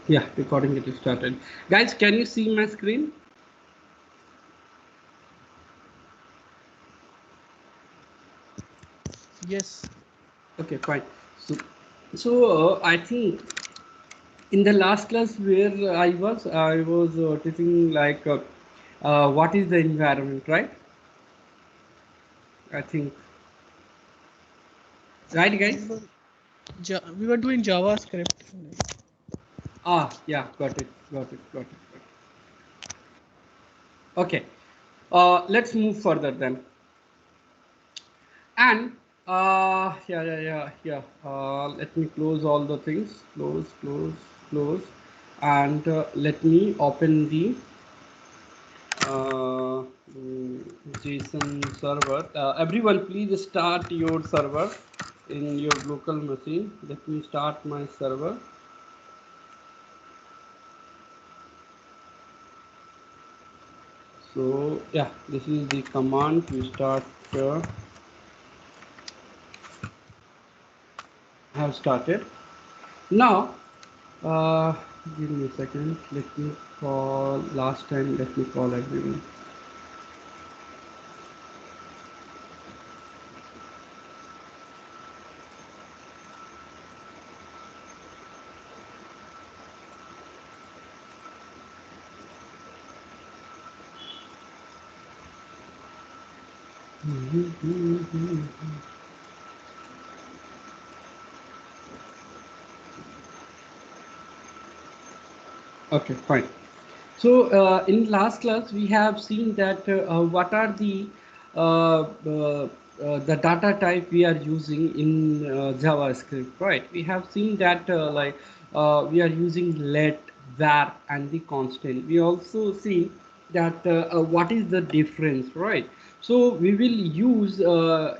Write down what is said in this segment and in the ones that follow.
Yeah, recording it is started. Guys, can you see my screen? Yes. Okay, fine. So, I think in the last class where I was teaching like what is the environment, right? I think, right, We guys? were we were doing JavaScript. Ah, yeah, got it, got it, got it, got it. Okay, let's move further then. And yeah. Let me close all the things. Close, and let me open the uh, mm, JSON server. Everyone, please start your server in your local machine. Let me start my server. So yeah, this is the command to start. Have started now. Uh, Give me a second. Let me call last time. Let me call everyone. Okay, fine. So in last class we have seen that what are the data type we are using in JavaScript, right? We have seen that we are using let, var, and the constant. We also see that what is the difference, right? So we will use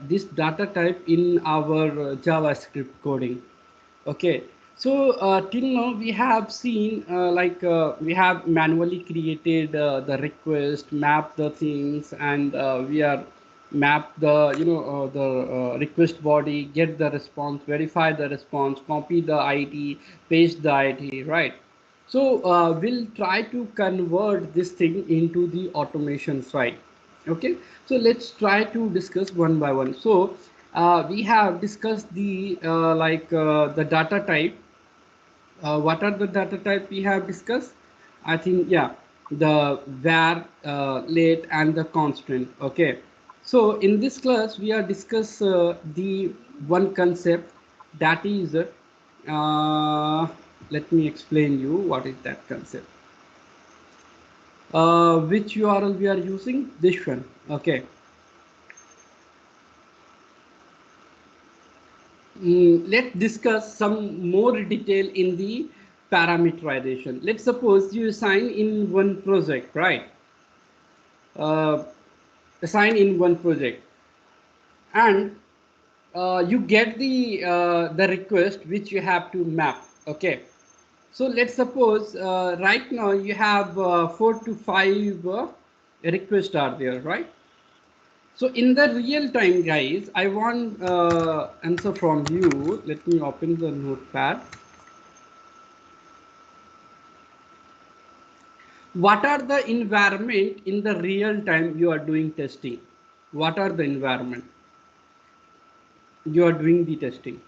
this data type in our JavaScript coding. Okay, so till now we have seen we have manually created the request, map the things, and we are map the the request body, get the response, verify the response, copy the ID, paste the ID, right? So we'll try to convert this thing into the automation side. Okay, so let's try to discuss one by one. So we have discussed the data type. What are the data type we have discussed? I think, yeah, the var, late, and the constant. Okay, so in this class we are discuss the one concept, that is let me explain you what is that concept. Which URL we are using? This one. Okay. Let's discuss some more detail in the parameterization. Let's suppose you assign in one project, right? Uh, Assign in one project, and you get the request which you have to map. Okay. So let's suppose right now you have 4 to 5 requests are there, right? So in the real time, guys, I want answer from you. Let me open the notepad. What are the environment in the real time you are doing testing? What are the environment you are doing the testing?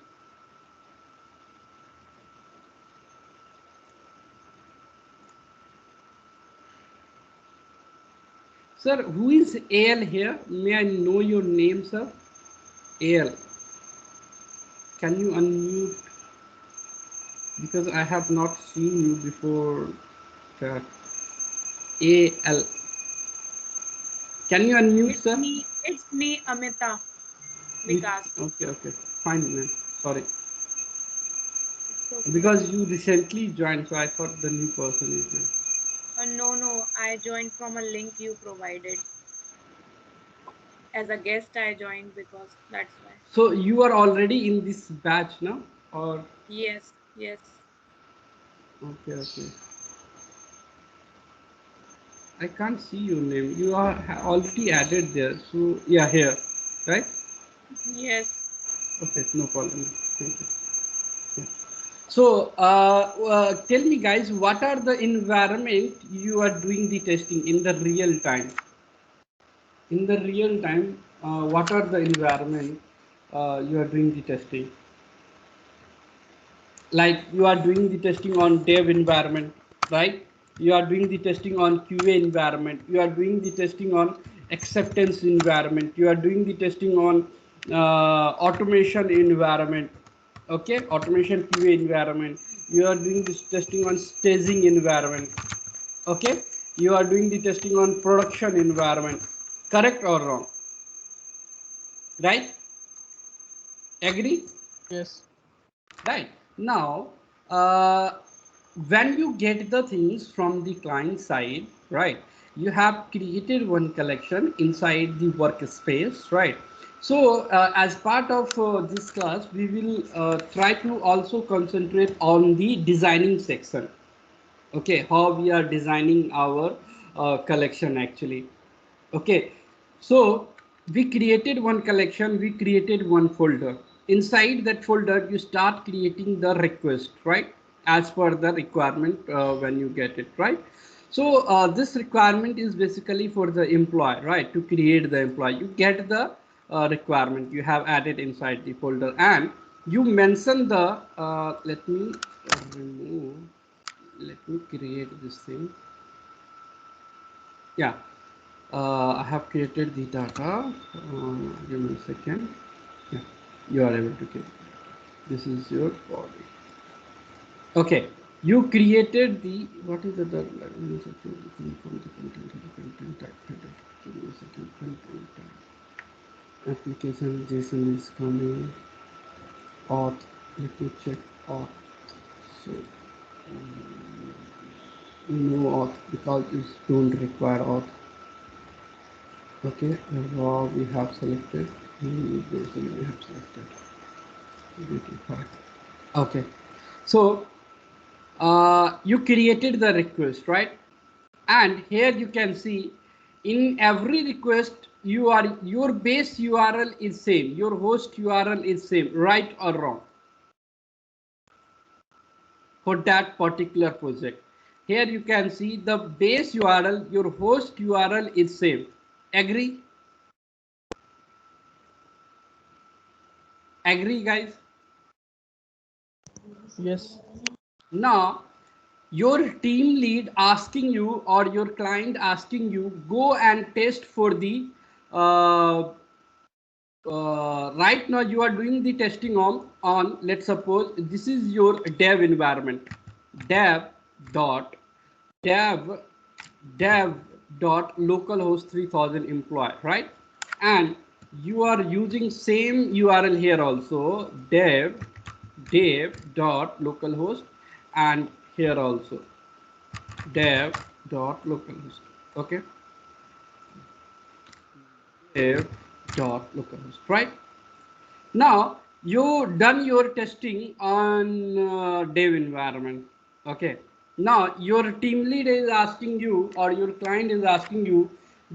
Sir, who is AL here? May I know your name, sir? AL. Can you unmute? Because I have not seen you before. That AL. Can you unmute, It's sir? me. It's me, Amita Vikas. Okay, okay. Fine, man. Sorry. It's okay. Because you recently joined, so I thought the new person is there. No, no. I joined from a link you provided. As a guest, I joined because that's why. So you are already in this batch now? Or Yes, yes. okay, okay. I can't see your name. You are already added there. So yeah, here, right? Yes. Okay, no problem. Thank you. Yeah. So tell me guys, what are the environment you are doing the testing in the real time? In the real time, what are the environment you are doing the testing? Like you are doing the testing on dev environment, right? You are doing the testing on QA environment, you are doing the testing on acceptance environment, you are doing the testing on automation environment, okay, automation QA environment, you are doing this testing on staging environment, okay, you are doing the testing on production environment, correct or wrong? Right? Agree? Yes. Right. Now, uh, when you get the things from the client side, right, you have created one collection inside the workspace, right? So, as part of this class, we will try to also concentrate on the designing section. Okay, how we are designing our collection actually. Okay, so we created one collection, we created one folder. Inside that folder, you start creating the request, right? As per the requirement when you get it, right? So this requirement is basically for the employee, right? To create the employee, you get the requirement you have added inside the folder, and you mention the. Let me remove. Let me create this thing. Yeah, I have created the data. Give me a second. Yeah, you are able to get it. This is your body. Okay, you created the, what is the data? Give me a second. From the content type header. Give me a second. Content type. Application JSON is coming. Auth. Let me check auth. So no auth because it don't require auth. Okay, raw we have selected, JSON we have selected. Beautiful. Okay, so you created the request, right? And here you can see in every request you are, your base URL is same, your host URL is same, right or wrong, for that particular project. Here you can see the base URL, your host URL is same. Agree? Agree guys? Yes. Now your team lead asking you or your client asking you, go and test for the uh, right now you are doing the testing on, let's suppose this is your dev environment, dev dot dev dev dot localhost 3000 employee, right? And you are using same URL here also, dev dot localhost, and here also dev dot localhost. Okay, dev dot localhost, right? Now you done your testing on dev environment. Okay. Now your team lead is asking you or your client is asking you,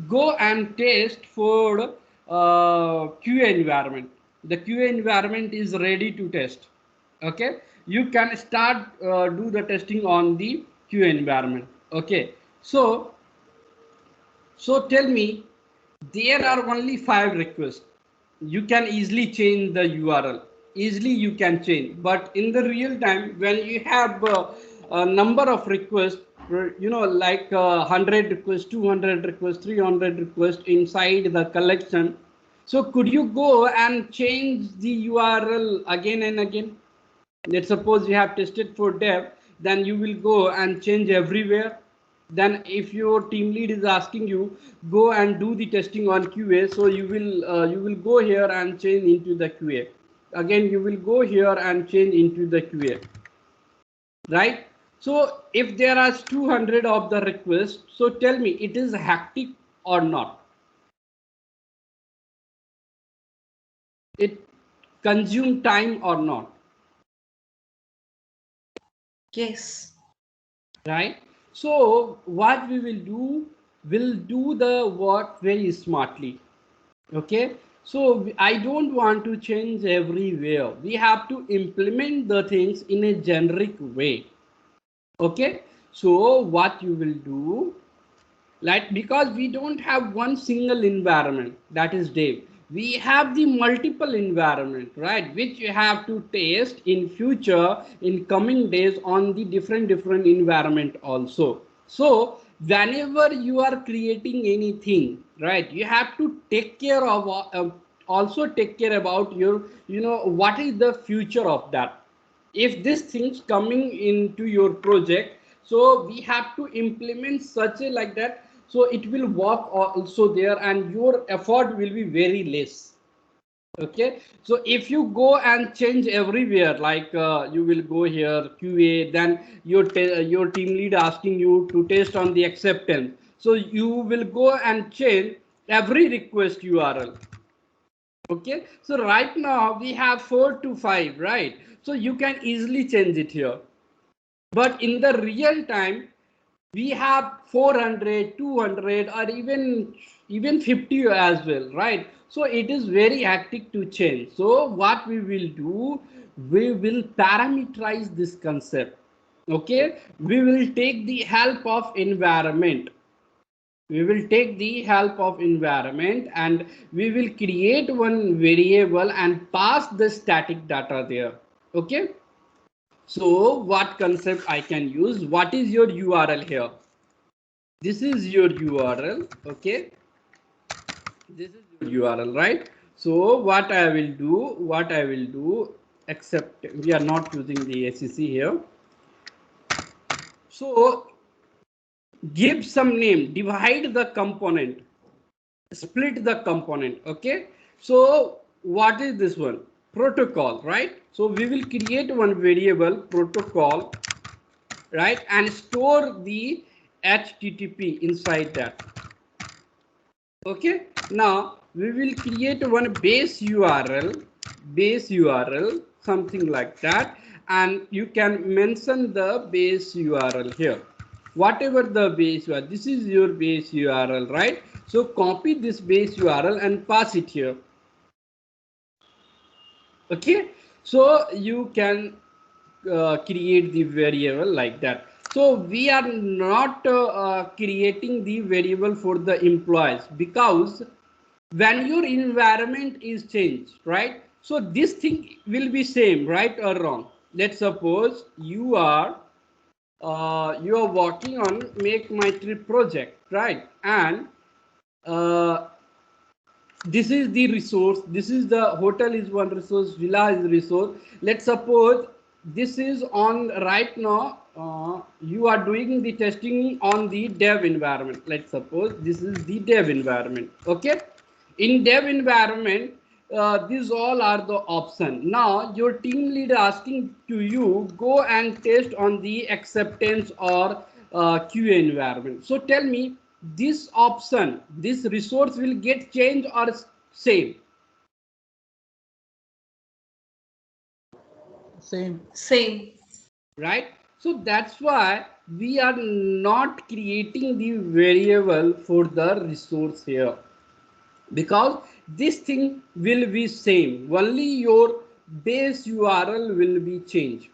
go and test for QA environment. The QA environment is ready to test. Okay. You can start do the testing on the QA environment. Okay. So tell me, there are only 5 requests. You can easily change the URL. Easily you can change. But in the real time, when you have a number of requests, like 100 requests, 200 requests, 300 requests inside the collection. So could you go and change the URL again and again? Let's suppose you have tested for dev, then you will go and change everywhere. Then if your team lead is asking you, go and do the testing on QA, so you will go here and change into the QA. Again you will go here and change into the QA, right? So if there are 200 of the requests, so tell me, it is hectic or not? It consume time or not? Yes. Right? So what we will do, we'll do the work very smartly. Okay, So I don't want to change everywhere. We have to implement the things in a generic way. Okay. So what you will do, like, because we don't have one single environment, that is dev, we have the multiple environment, right, which you have to test in future, in coming days, on the different environment also. So whenever you are creating anything, right, you have to take care of also take care about your, what is the future of that. If this things coming into your project, so we have to implement such a like that, so it will work also there and your effort will be very less. Okay, so if you go and change everywhere, like you will go here QA, then your team lead asking you to test on the acceptance, so you will go and change every request URL. Okay, so right now we have 4 to 5, right? So you can easily change it here, but in the real time we have 400, 200, or even 50 as well, right? So it is very hectic to change. So what we will do, we will parameterize this concept. Okay, we will take the help of environment, and we will create one variable and pass the static data there. Okay, so what concept I can use, what is your URL here? This is your URL. Okay, this is your URL, right? So what I will do, except we are not using the ACC here, so give some name, divide the component, split the component. Okay, so what is this one? Protocol, right? So we will create one variable protocol, right, and store the HTTP inside that. Okay, now we will create one base URL, something like that, and you can mention the base URL here. Whatever the base URL, this is your base URL, right? So copy this base URL and pass it here. Okay, so you can create the variable like that. So we are not creating the variable for the employees, because when your environment is changed, right, so this thing will be same, right or wrong. Let's suppose you are working on make my trip project, right, and uh, this is the resource, this is the hotel is one resource, villa is resource. Let's suppose this is on right now, you are doing the testing on the dev environment. Let's suppose this is the dev environment. Okay, in dev environment, these all are the option. Now your team lead asking to you go and test on the acceptance or QA environment. So tell me, this option, this resource will get changed or same? Same. Same. Right? So that's why we are not creating the variable for the resource here, because this thing will be same, only your base URL will be changed.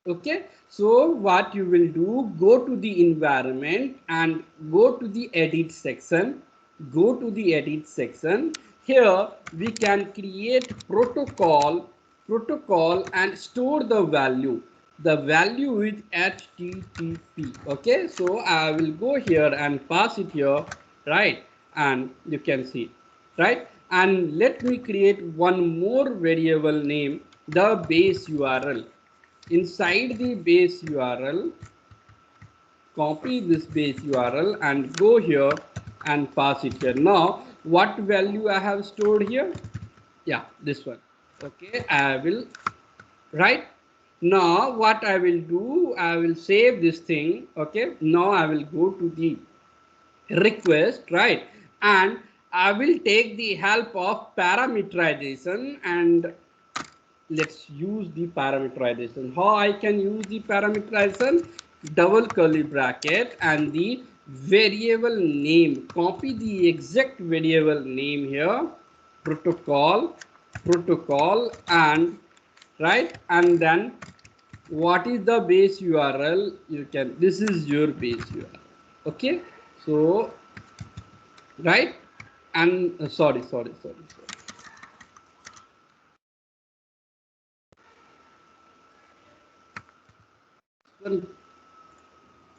Okay, so what you will do, go to the environment and go to the edit section, here we can create protocol and store the value with HTTP. Okay, so I will go here and pass it here, right, and you can see, right, and let me create one more variable name, the base URL. Inside the base URL, copy this base URL and go here and pass it here. Now what value I have stored here? Yeah, this one. Okay, I will, right, now what I will do, I will save this thing. Okay, now I will go to the request, right, and I will take the help of parameterization, and let's use the parameterization. How I can use the parameterization? Double curly bracket and the variable name, copy the exact variable name here, protocol, and right, and then what is the base URL? You can, this is your base URL. Okay, so right, and sorry.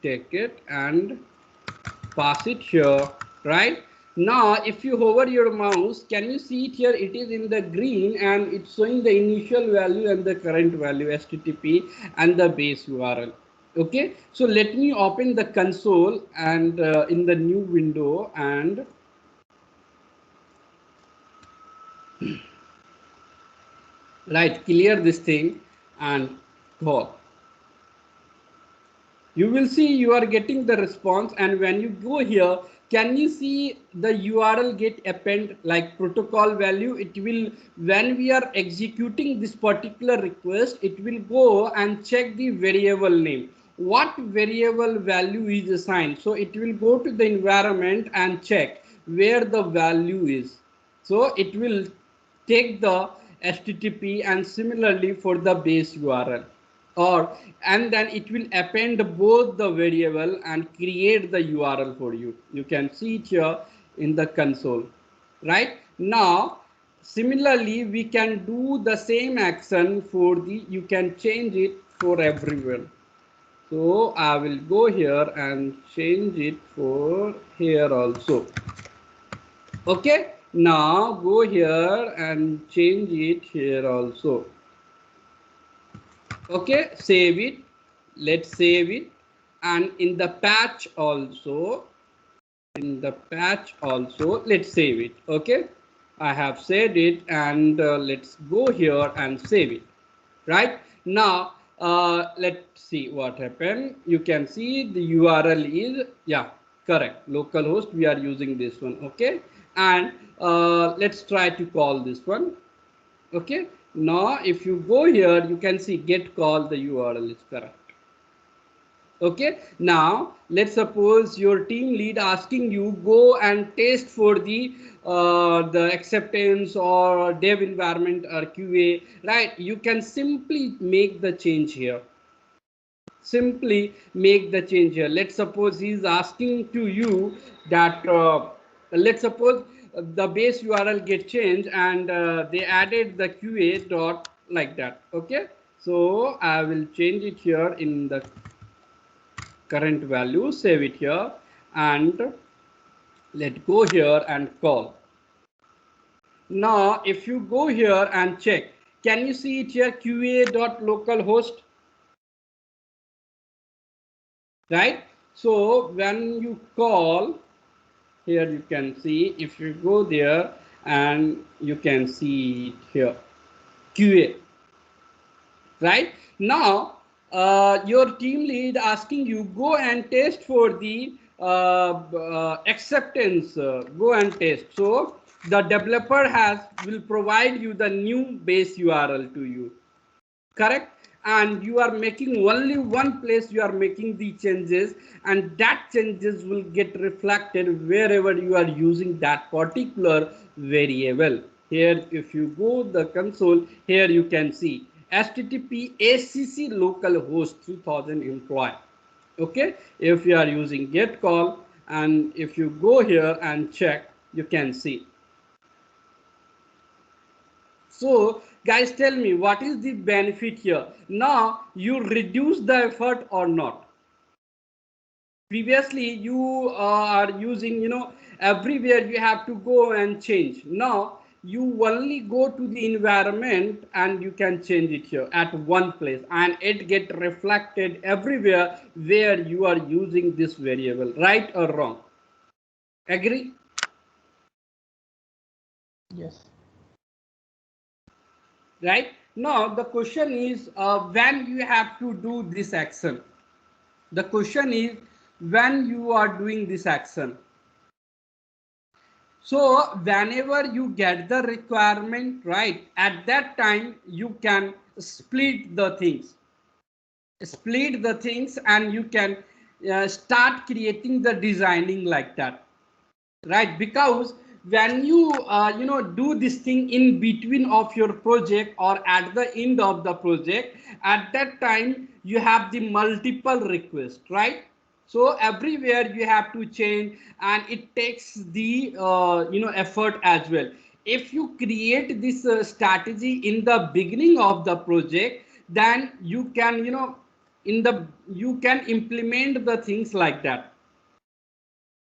Take it and pass it here, right? Now if you hover your mouse, can you see it here? It is in the green and it's showing the initial value and the current value, HTTP and the base URL. Okay, so let me open the console and in the new window and right, clear this thing and go. You will see you are getting the response, and when you go here, can you see the URL get append like protocol value? It will, when we are executing this particular request, it will go and check the variable name, what variable value is assigned. So it will go to the environment and check where the value is. So it will take the HTTP, and similarly for the base URL, or and then it will append both the variable and create the URL for you. You can see it here in the console. Right now, similarly we can do the same action for the, you can change it for everyone. So I will go here and change it for here also. Okay, now go here and change it here also. Okay, save it. Let's save it. And in the patch also, let's save it. Okay, I have saved it, and let's go here and save it. Right now, let's see what happened. You can see the URL is, yeah, correct, localhost. We are using this one. Okay, and let's try to call this one. Okay, now if you go here, you can see get call, the URL is correct. Okay, now let's suppose your team lead asking you go and test for the acceptance or dev environment or QA, right? You can simply make the change here. Simply make the change here. Let's suppose he's asking to you that let's suppose the base URL get changed, and they added the QA dot like that. Okay, so I will change it here in the current value, save it here, and let go here and call. Now if you go here and check, can you see it here, QA.localhost, right? So when you call here, you can see, if you go there and you can see it here, QA, right? Now your team lead asking you go and test for the acceptance, go and test. So the developer will provide you the new base URL to you, correct? And you are making only one place, you are making the changes, and that changes will get reflected wherever you are using that particular variable. Here if you go the console, here you can see HTTP ACC localhost 3000 employee. Okay, if you are using get call, and if you go here and check, you can see. So guys, tell me what is the benefit here? Now you reduce the effort or not? Previously you are using, everywhere you have to go and change. Now you only go to the environment and you can change it here at one place, and it get reflected everywhere where you are using this variable, right or wrong? Agree? Yes. Right now the question is, when you have to do this action. The question is when you are doing this action. So whenever you get the requirement, right, at that time you can split the things, and you can start creating the designing like that, right? Because when you do this thing in between of your project or at the end of the project, at that time you have the multiple requests, right? So everywhere you have to change, and it takes the effort as well. If you create this strategy in the beginning of the project, then you can you can implement the things like that,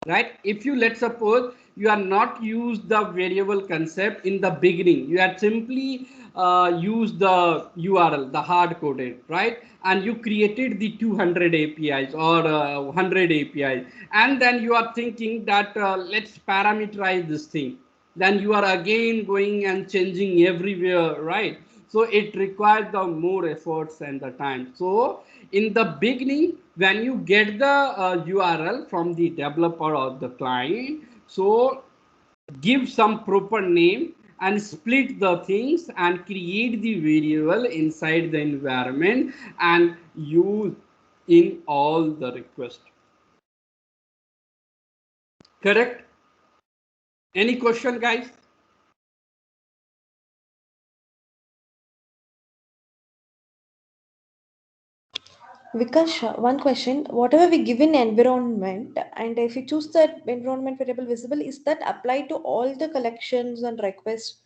right? If you, let's suppose, you are not use the variable concept in the beginning, you had simply used the URL, the hard coded, right? And you created the 200 APIs or 100 APIs, and then you are thinking that let's parameterize this thing, then you are again going and changing everywhere, right? So it requires the more efforts and the time. So in the beginning, when you get the URL from the developer or the client, so give some proper name and split the things and create the variable inside the environment and use in all the requests. Correct? Any question, guys? Vikash, one question. Whatever we give in environment, and if we choose that environment variable visible, is that applied to all the collections and requests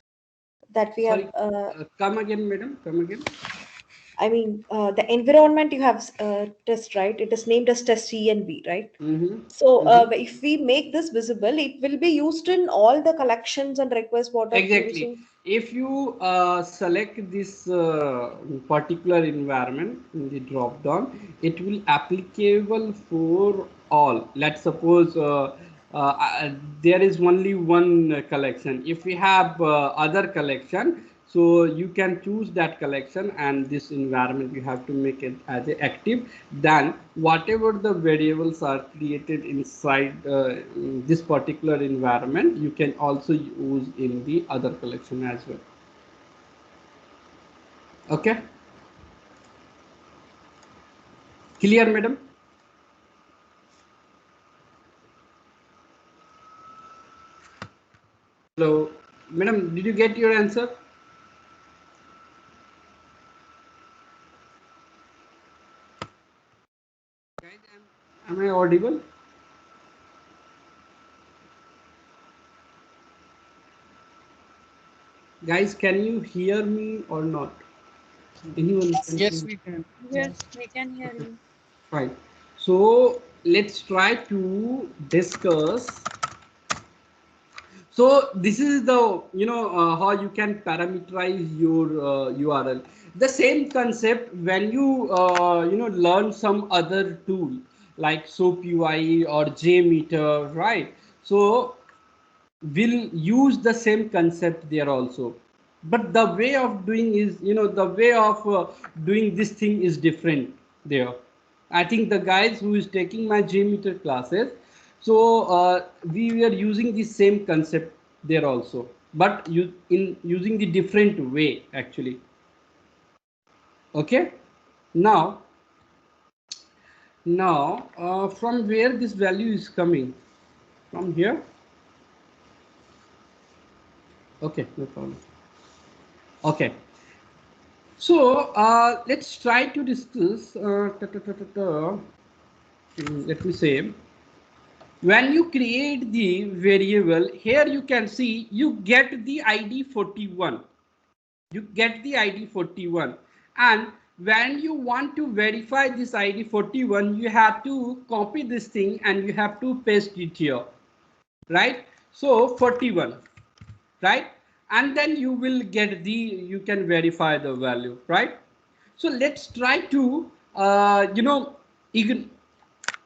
that we have? Sorry, come again, madam. Come again. I mean, the environment you have test, right? It is named as test C and B, right? Mm-hmm. So Mm-hmm. if we make this visible, it will be used in all the collections and requests what are Exactly. using. If you select this particular environment in the drop down, it will applicable for all. Let's suppose there is only one collection. If we have other collection, so you can choose that collection, and this environment you have to make it as a active. Then whatever the variables are created inside this particular environment, you can also use in the other collection as well. Okay, clear, madam? Hello, madam, did you get your answer? Guys, am I audible? Guys, can you hear me or not? Anyone can Yes, hear? we can. Yes, we can hear Okay, you. fine. So let's try to discuss. So this is the how you can parameterize your URL. The same concept when you learn some other tool like SoapUI or JMeter, right? So we'll use the same concept there also, but the way of doing is the way of doing this thing is different there. I think the guys who is taking my JMeter classes, so we were using the same concept there also, but you in using the different way actually. Okay, now from where this value is coming from here. Okay, no problem. Okay, so let's try to discuss. Let me say, when you create the variable here, you can see you get the ID 41. You get the ID 41, and when you want to verify this ID 41, you have to copy this thing and you have to paste it here, right? So 41, right? And then you will get the, you can verify the value, right? So let's try to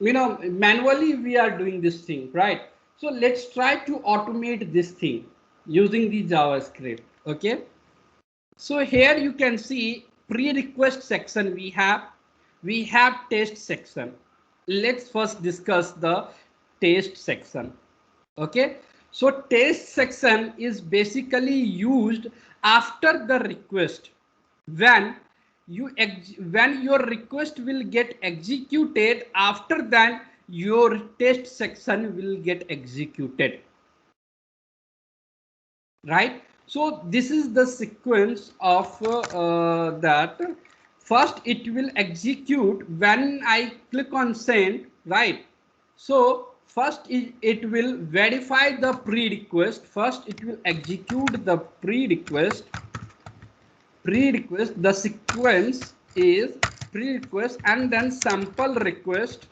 manually we are doing this thing, right? So let's try to automate this thing using the JavaScript. Okay, so here you can see pre-request section we have test section. Let's first discuss the test section. Okay, so test section is basically used after the request. When when your request will get executed, after that your test section will get executed. right? So this is the sequence of that. First it will execute when I click on send, right? So first it will verify the pre-request. First it will execute the pre-request. The sequence is pre-request and then sample request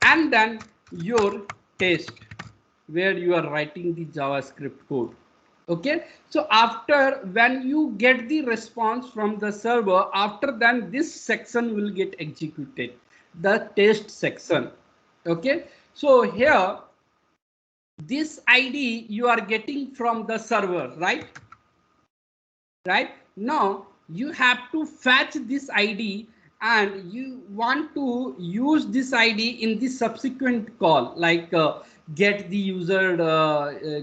and then your test where you are writing the JavaScript code. Okay, so after when you get the response from the server, after then this section will get executed, the test section. Okay, so here this ID you are getting from the server, right? Right now you have to fetch this ID and you want to use this ID in the subsequent call, like get the user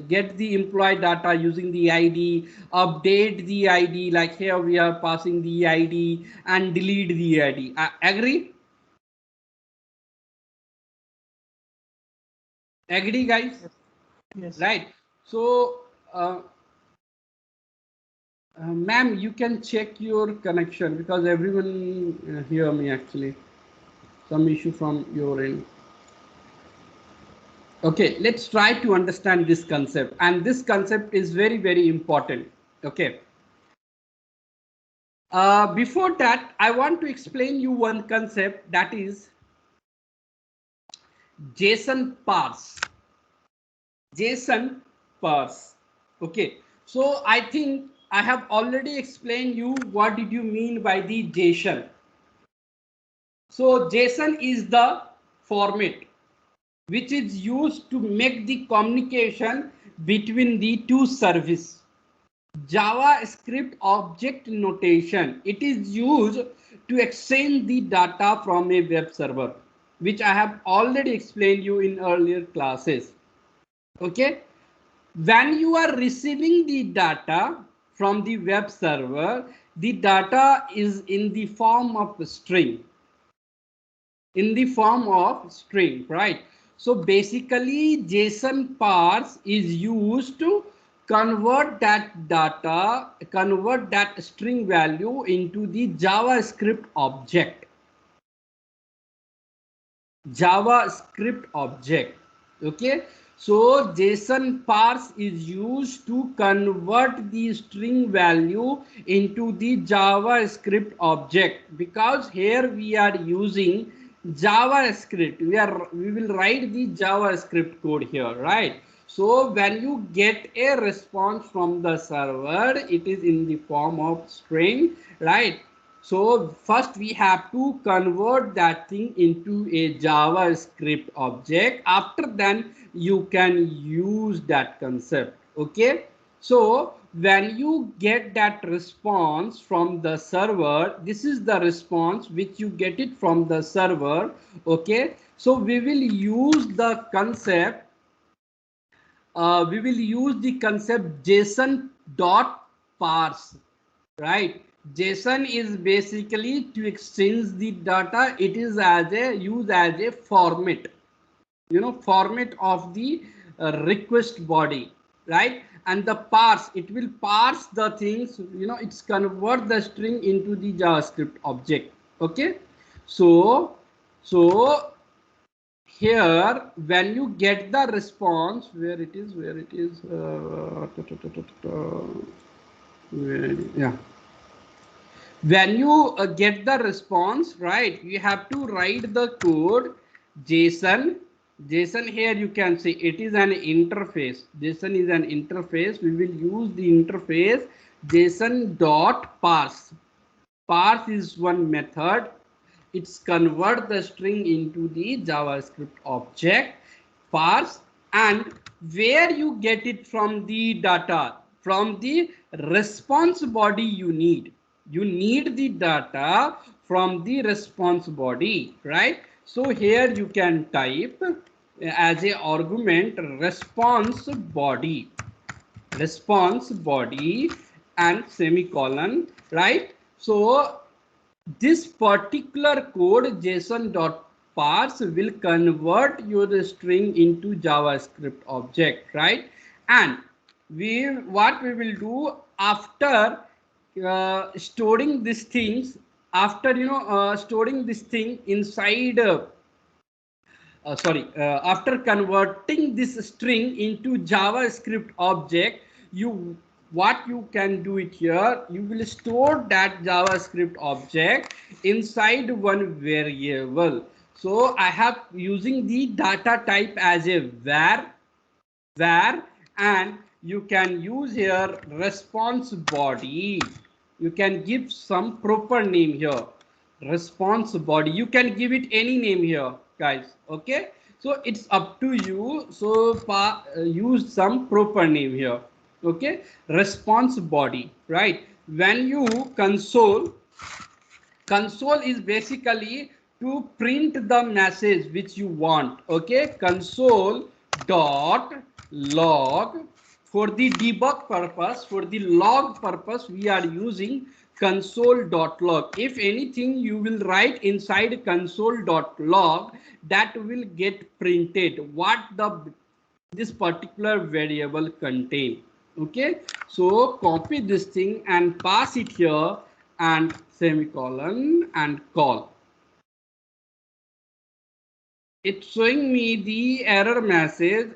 get the employee data using the ID, update the ID, like here we are passing the ID, and delete the ID. Agree? Agree, guys? Yes. Right. So ma'am, you can check your connection because everyone hear me actually. Some issue from your end. Okay, let's try to understand this concept, and this concept is very, very important. Okay. Before that, I want to explain you one concept, that is JSON parse. JSON parse. Okay. So I think I have already explained you what did you mean by the JSON. So JSON is the format which is used to make the communication between the two services. JavaScript object notation, it is used to exchange the data from a web server, which I have already explained you in earlier classes. Okay, when you are receiving the data from the web server, the data is in the form of string, right? So basically JSON parse is used to convert that data, convert that string value into the JavaScript object. Okay, so JSON parse is used to convert the string value into the JavaScript object, because here we are using JavaScript. We will write the JavaScript code here, right? So when you get a response from the server, it is in the form of string, right? So first we have to convert that thing into a JavaScript object. After then you can use that concept. Okay. So when you get that response from the server, this is the response which you get it from the server. Okay. So we will use the concept. We will use the concept JSON dot parse, right? JSON is basically to exchange the data. It is used as a format, format of the request body, right? And the parse, it will parse the things, it's convert the string into the JavaScript object. Okay, so here when you get the response, where it is yeah, when you get the response, right, you have to write the code JSON. Here you can see it is an interface. JSON is an interface. We will use the interface JSON dot parse. Parse is one method. It's convert the string into the JavaScript object. Parse, and where you get it from the data, from the response body. You need the data from the response body, right? So here you can type as a argument response body and semicolon, right? So this particular code JSON.parse will convert your string into JavaScript object, right? And what we will do after storing these things, after storing this thing inside after converting this string into JavaScript object, you what you can do it here, you will store that JavaScript object inside one variable. So I have using the data type as a var, and you can use here response body. You can give some proper name here, response body. You can give it any name here, guys. Okay, so it's up to you. So use some proper name here. Okay, response body, right? When you console is basically to print the message which you want. Okay, console dot log. For the debug purpose, for the log purpose, we are using console.log. If anything you will write inside console.log, that will get printed what this particular variable contain. Okay, so copy this thing and pass it here and semicolon and call. It's showing me the error message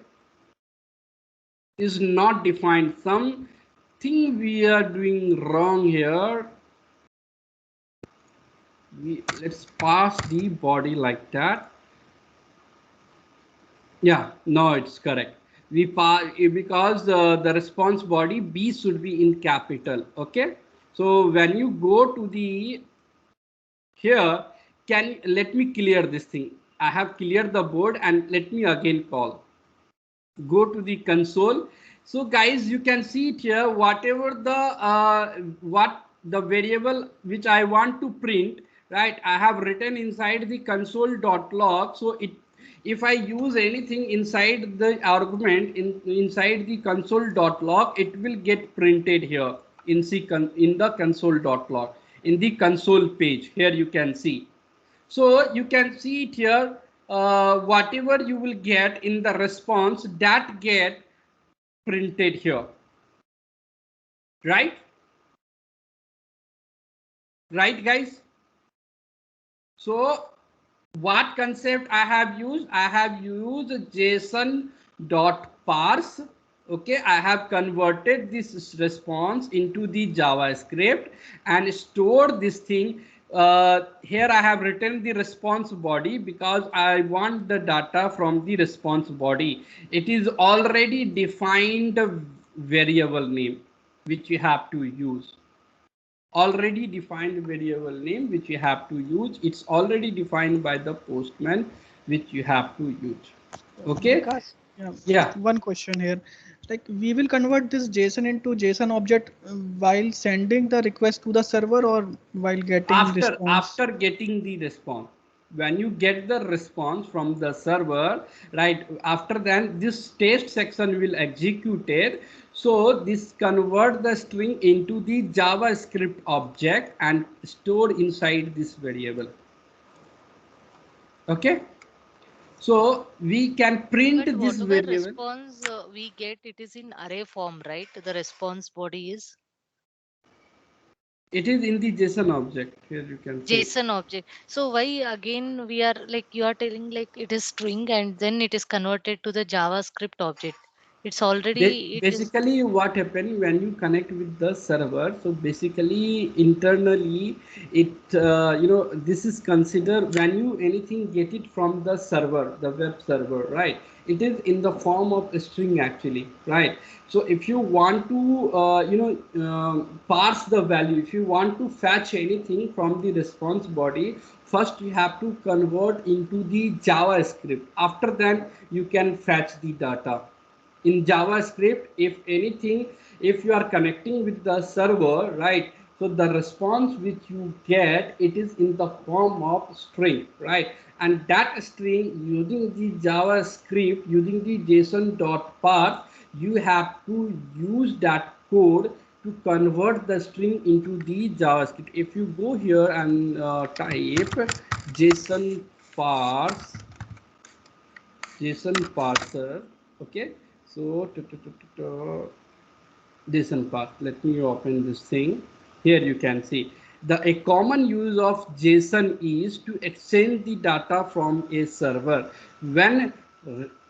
is not defined. Something we are doing wrong here. Let's pass the body like that. Yeah, no, it's correct. We pass because the response body B should be in capital. Okay, so when you go to the here, let me clear this thing. I have cleared the board and let me again call. Go to the console. So guys, you can see it here, whatever what the variable which I want to print, right? I have written inside the console.log. So if I use anything inside the argument inside the console.log, it will get printed here in the console.log, in the console page. Here you can see. So you can see it here, whatever you will get in the response, that get printed here, right? Right, guys? So what concept I have used? I have used JSON.parse. Okay, I have converted this response into the JavaScript and stored this thing. Here I have written the response body because I want the data from the response body. It is already defined variable name which you have to use. Already defined variable name which you have to use. It's already defined by the Postman which you have to use. Okay. Because, yeah. One question here, like we will convert this JSON into JSON object while sending the request to the server or while getting response? After getting the response. When you get the response from the server, right, after then this test section will execute it. So this convert the string into the JavaScript object and store inside this variable. Okay, so we can print But this whatever variable. response we get, it is in array form, right? The response body is. It is in the JSON object. Here you can see. JSON object. So why again we are like you are telling like it is string and then it is converted to the JavaScript object. It's already Basically what happened when you connect with the server, so basically internally it this is considered when you anything get it from the server, the web server, right? It is in the form of a string actually, right? So if you want to parse the value, if you want to fetch anything from the response body, first you have to convert into the JavaScript. After that you can fetch the data in JavaScript. If anything, if you are connecting with the server, right, so the response which you get, it is in the form of string, right? And that string using the JavaScript, using the JSON.parse, you have to use that code to convert the string into the JavaScript. If you go here and type JSON parser, okay. So JSON parse. Let me open this thing. Here you can see a common use of JSON is to exchange the data from a server. When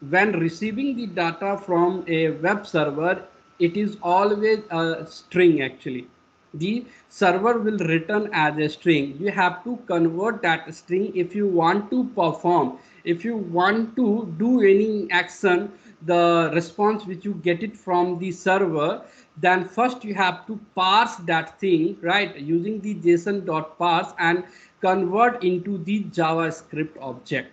when receiving the data from a web server, it is always a string actually. The server will return as a string. You have to convert that string if you want to perform, if you want to do any action, the response which you get it from the server, then first you have to parse that thing, right, using the json.parse and convert into the JavaScript object.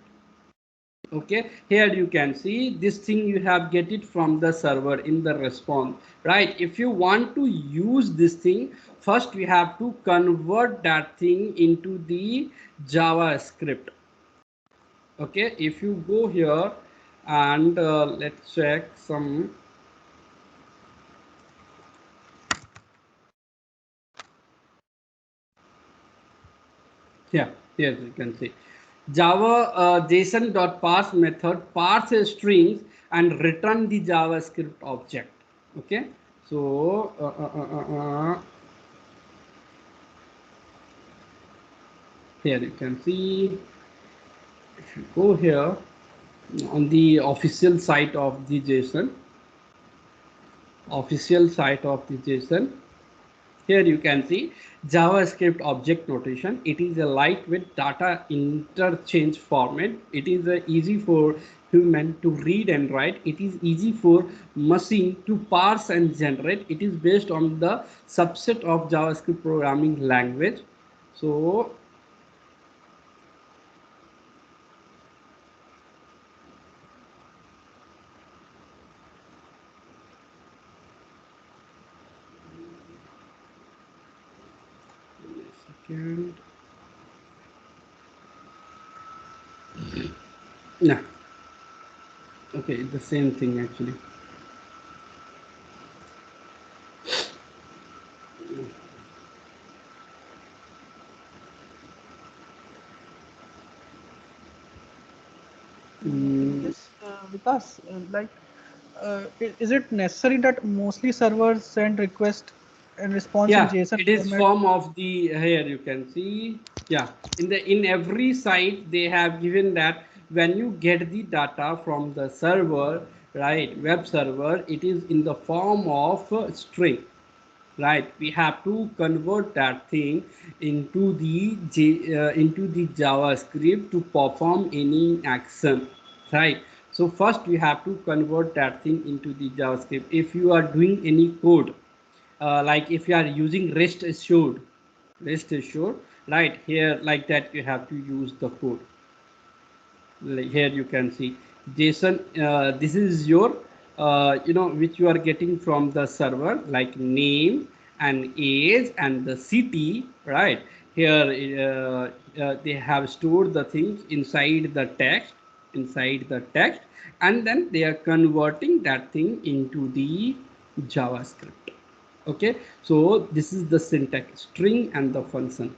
Okay, here you can see this thing you have get it from the server in the response, right? If you want to use this thing, first we have to convert that thing into the JavaScript. Okay, if you go here and let's check some. Yeah, here you can see Java JSON.parse method parse strings and return the JavaScript object. Okay, so here you can see, if you go here on the official site of the JSON, here you can see JavaScript object notation. It is a lightweight data interchange format. It is easy for human to read and write. It is easy for machine to parse and generate. It is based on the subset of JavaScript programming language. So second. Yeah, okay, the same thing actually. Yes, Vikas, is it necessary that mostly servers send request and response in Yeah, JSON it is format? form of the, here you can see, yeah, in every site they have given that when you get the data from the server, right, web server, it is in the form of string, right? We have to convert that thing into the into the JavaScript to perform any action, right? So first we have to convert that thing into the JavaScript. If you are doing any code, like if you are using rest assured, right, here like that you have to use the code. Like here you can see JSON, this is your which you are getting from the server, like name and age and the city, right? Here they have stored the things inside the text, and then they are converting that thing into the JavaScript. Okay, so this is the syntax, string and the function.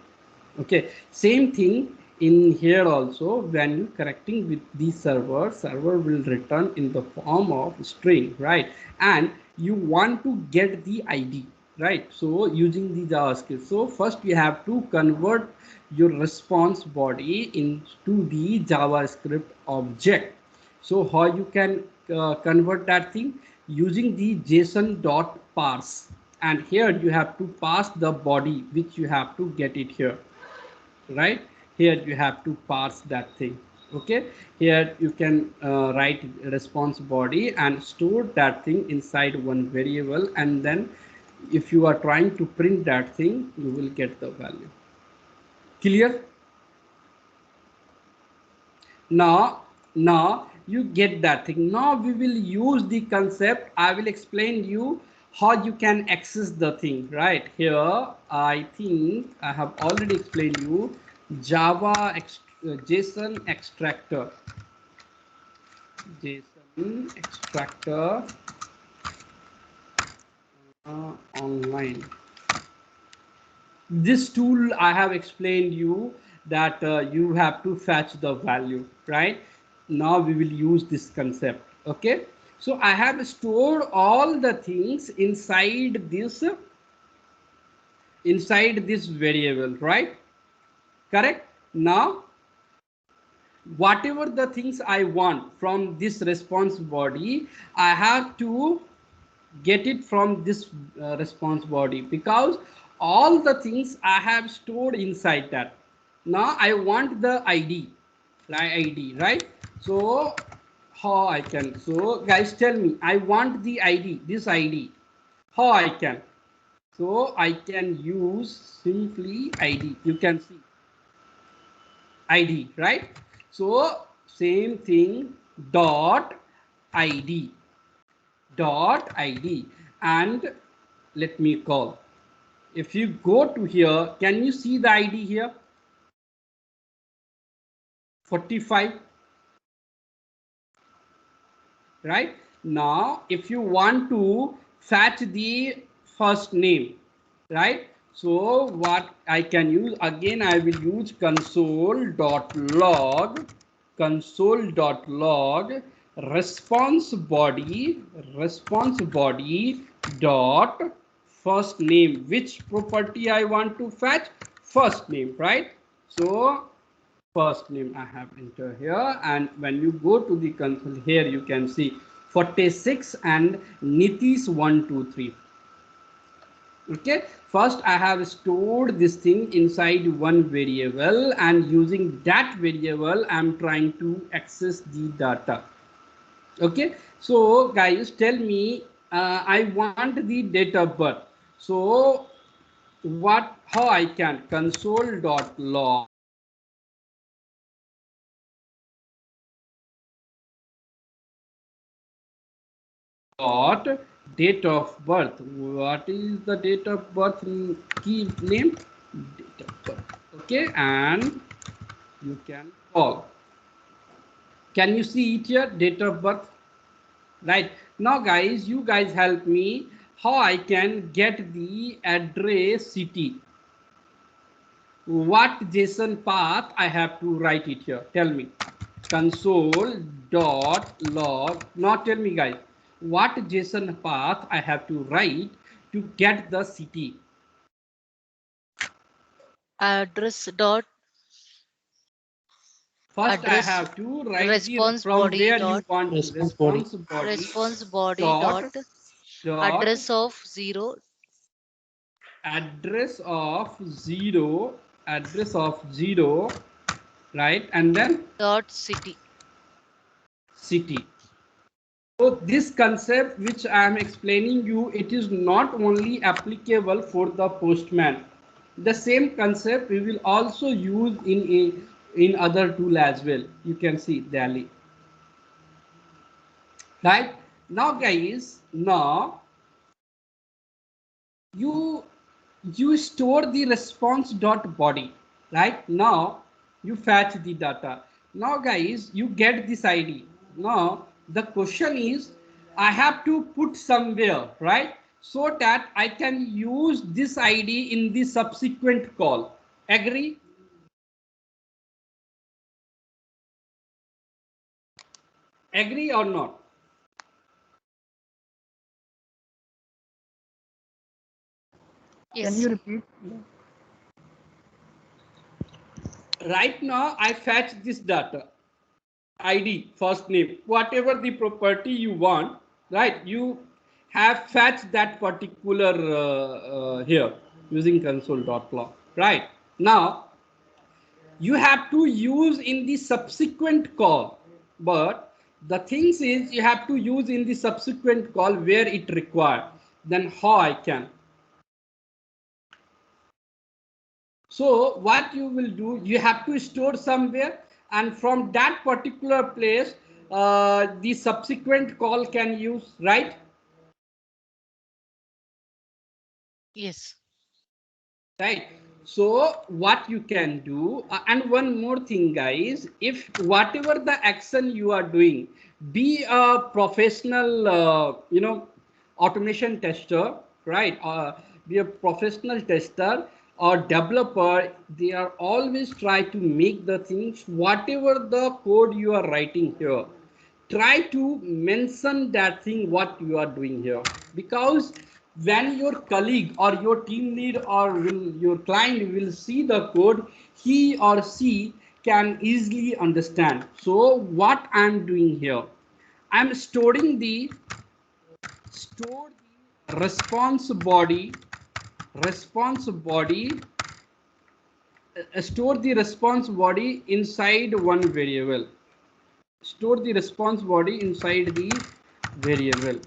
Okay, same thing in here also. When you correcting with the server will return in the form of string, right? And you want to get the ID, right? So using the JavaScript, so first you have to convert your response body into the JavaScript object. So how you can convert that thing? Using the json.parse, and here you have to pass the body which you have to get it here, right? Here you have to parse that thing. Okay, here you can write response body and store that thing inside one variable, and then if you are trying to print that thing, you will get the value. Clear? Now you get that thing. Now we will use the concept. I will explain you how you can access the thing. Right here, I think I have already explained you JSON extractor, online. This tool I have explained you that you have to fetch the value, right? Now we will use this concept. Okay, So I have stored all the things inside this variable, right? Correct. Now whatever the things I want from this response body, I have to get it from this response body, because all the things I have stored inside that. Now I want the ID, right? So how I can, so guys tell me, I want the ID, this ID, how I can? So I can use simply ID. You can see ID, right? So same thing, dot ID, and let me call. If you go to here, can you see the ID here? 45, right? Now if you want to fetch the first name, right? So what I can use, again I will use console.log response body dot first name. Which property I want to fetch? First name, right? So first name I have entered here, and when you go to the console here, you can see 46 and Nitish 123. Okay, first I have stored this thing inside one variable, and using that variable I'm trying to access the data. Okay, so guys tell me, I want the date of birth. So how I can console.log dot date of birth. What is the date of birth key name? Date of birth. Okay, and you can call. Can you see it here? Date of birth. Right. Now guys, you guys help me how I can get the address city. What JSON path I have to write it here? Tell me. Console.log. Now tell me guys, what JSON path I have to write to get the city? Address dot First I address have to write the response from body where you dot want to response body dot dot address of 0 address of zero, right? And then dot city. city. So this concept which I am explaining you, it is not only applicable for the postman. The same concept we will also use in other tool as well. You can see Delhi. Right? Now guys, now you store the response dot body. Right? Now you fetch the data. Now guys, you get this ID. Now the question is, I have to put somewhere, right? So that I can use this ID in the subsequent call. Agree? Agree or not? Yes, Can you sir. repeat? Right now I fetch this data, ID, first name, whatever the property you want, right? You have fetched that particular here using console.log, right? Now you have to use in the subsequent call, but the things is you have to use in the subsequent call where it required. Then how I can? So what you will do, you have to store somewhere, and from that particular place, the subsequent call can use, right? Yes. Right. So what you can do, and one more thing, guys, if whatever the action you are doing, be a professional, automation tester, right? Be a professional tester or developer, they are always try to make the things, whatever the code you are writing here, try to mention that thing what you are doing here, because when your colleague or your team lead or your client will see the code, he or she can easily understand. So what I'm doing here, I'm storing the response body store the response body inside one variable. Store the response body inside the variable.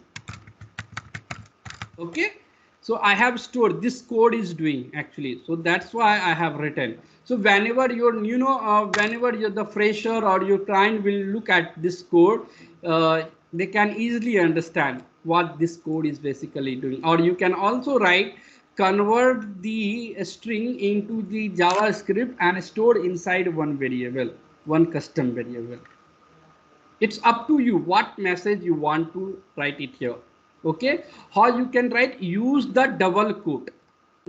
Okay, so I have stored, this code is doing actually, so that's why I have written. So whenever you're, whenever you're the fresher or your client will look at this code, they can easily understand what this code is basically doing. Or you can also write, convert the string into the JavaScript and store inside one variable, one custom variable. It's up to you what message you want to write it here. Okay, how you can write, use the double quote,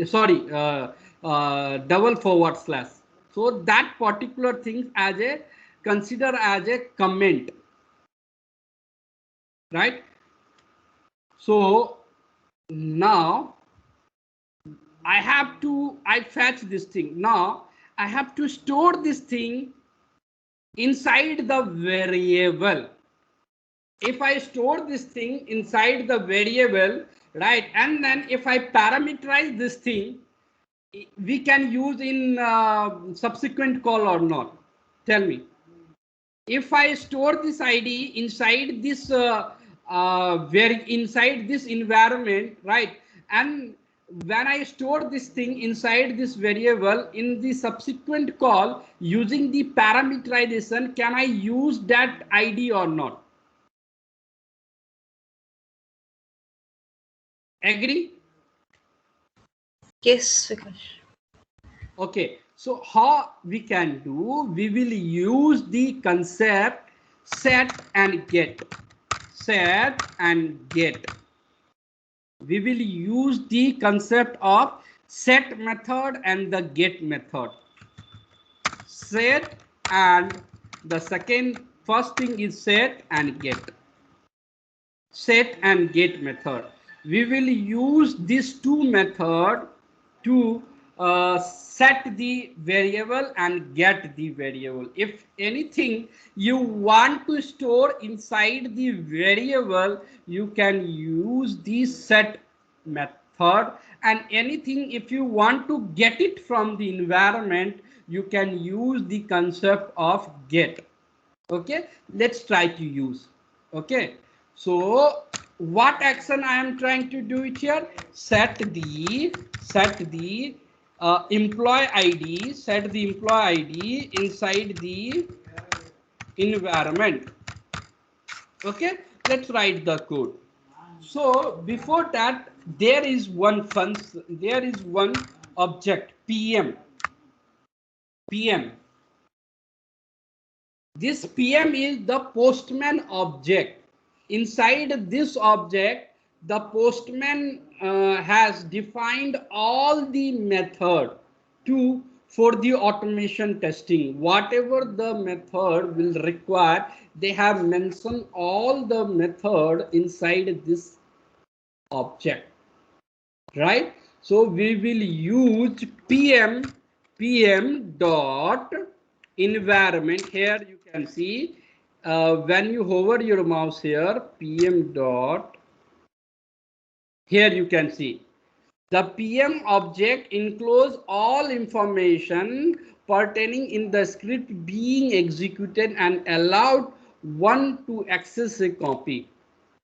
sorry, double forward slash, so that particular thing as a, consider as a comment, right? So now I fetch this thing. Now I have to store this thing inside the variable. If I store this thing inside the variable, right, and then if I parameterize this thing, we can use in subsequent call or not? Tell me. If I store this ID inside this inside this environment, right, and when I store this thing inside this variable in the subsequent call using the parameterization, can I use that ID or not? Agree? Yes, Vikash. Okay, so how we can do, we will use the concept set and get. Set and get. We will use the concept of set method and the get method. Set, and the first thing is set and get. Set and get method. We will use these two methods to set the variable and get the variable. If anything you want to store inside the variable, you can use the set method, and anything if you want to get it from the environment, you can use the concept of get. Okay, let's try to use. Okay, so what action I am trying to do it here? Set the employee ID. Set the employee ID inside the environment. Okay, let's write the code. So before that, there is one object, PM. This PM is the postman object. Inside this object, the postman has defined all the method for the automation testing. Whatever the method will require, they have mentioned all the method inside this object, right? So we will use PM dot environment. Here you can see when you hover your mouse here, PM dot, here you can see the PM object includes all information pertaining in the script being executed and allowed one to access a copy.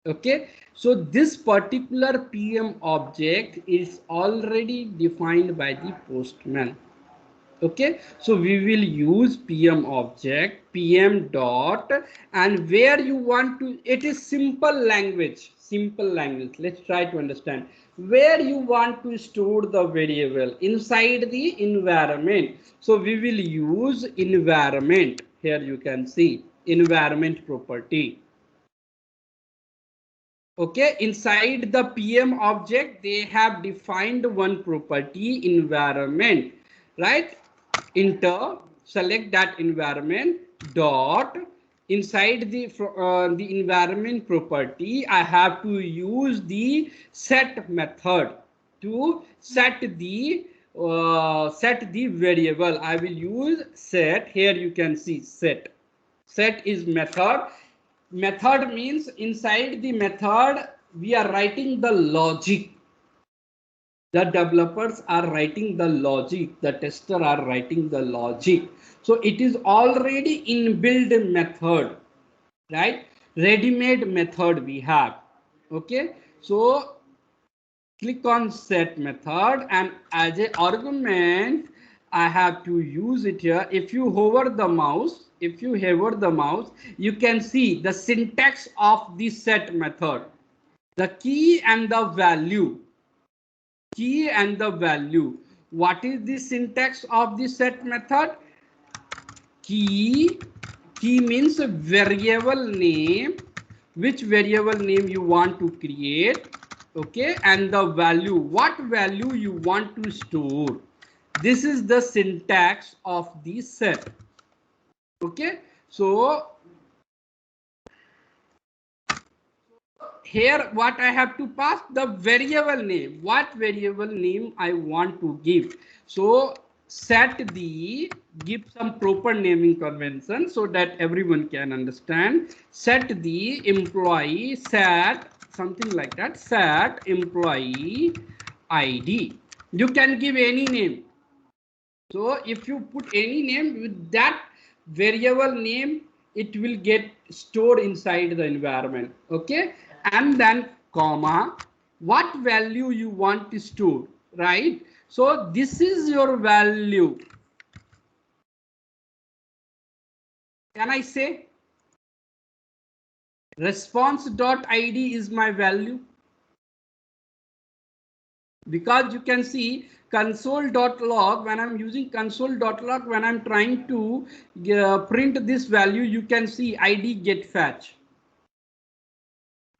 Okay, so this particular PM object is already defined by the postman. Okay, so we will use PM object, PM dot, and where you want to, it is simple language. Let's try to understand where you want to store the variable inside the environment. So we will use environment. Here you can see environment property. Okay, inside the PM object, they have defined one property, environment, right? Enter, select that environment dot inside the environment property, I have to use the set method to set the variable. I will use set. Here you can see set. Set is method. Method means inside the method we are writing the logic. The developers are writing the logic, the tester are writing the logic. So it is already inbuilt method, right? Ready-made method we have. Okay, so click on set method, and as a argument I have to use it here. If you hover the mouse, you can see the syntax of the set method, the key and the value. What is the syntax of the set method? Key means a variable name, which variable name you want to create, okay, and the value, what value you want to store. This is the syntax of the set. Okay, so here what I have to pass, the variable name, what variable name I want to give. So give some proper naming convention so that everyone can understand. Set the employee, set something like that, set employee ID. You can give any name. So if you put any name with that variable name, it will get stored inside the environment. Okay, and then comma, what value you want to store, right? So this is your value. Can I say response.id is my value? Because you can see console.log, when I'm using console.log, when I'm trying to print this value, you can see id get fetch,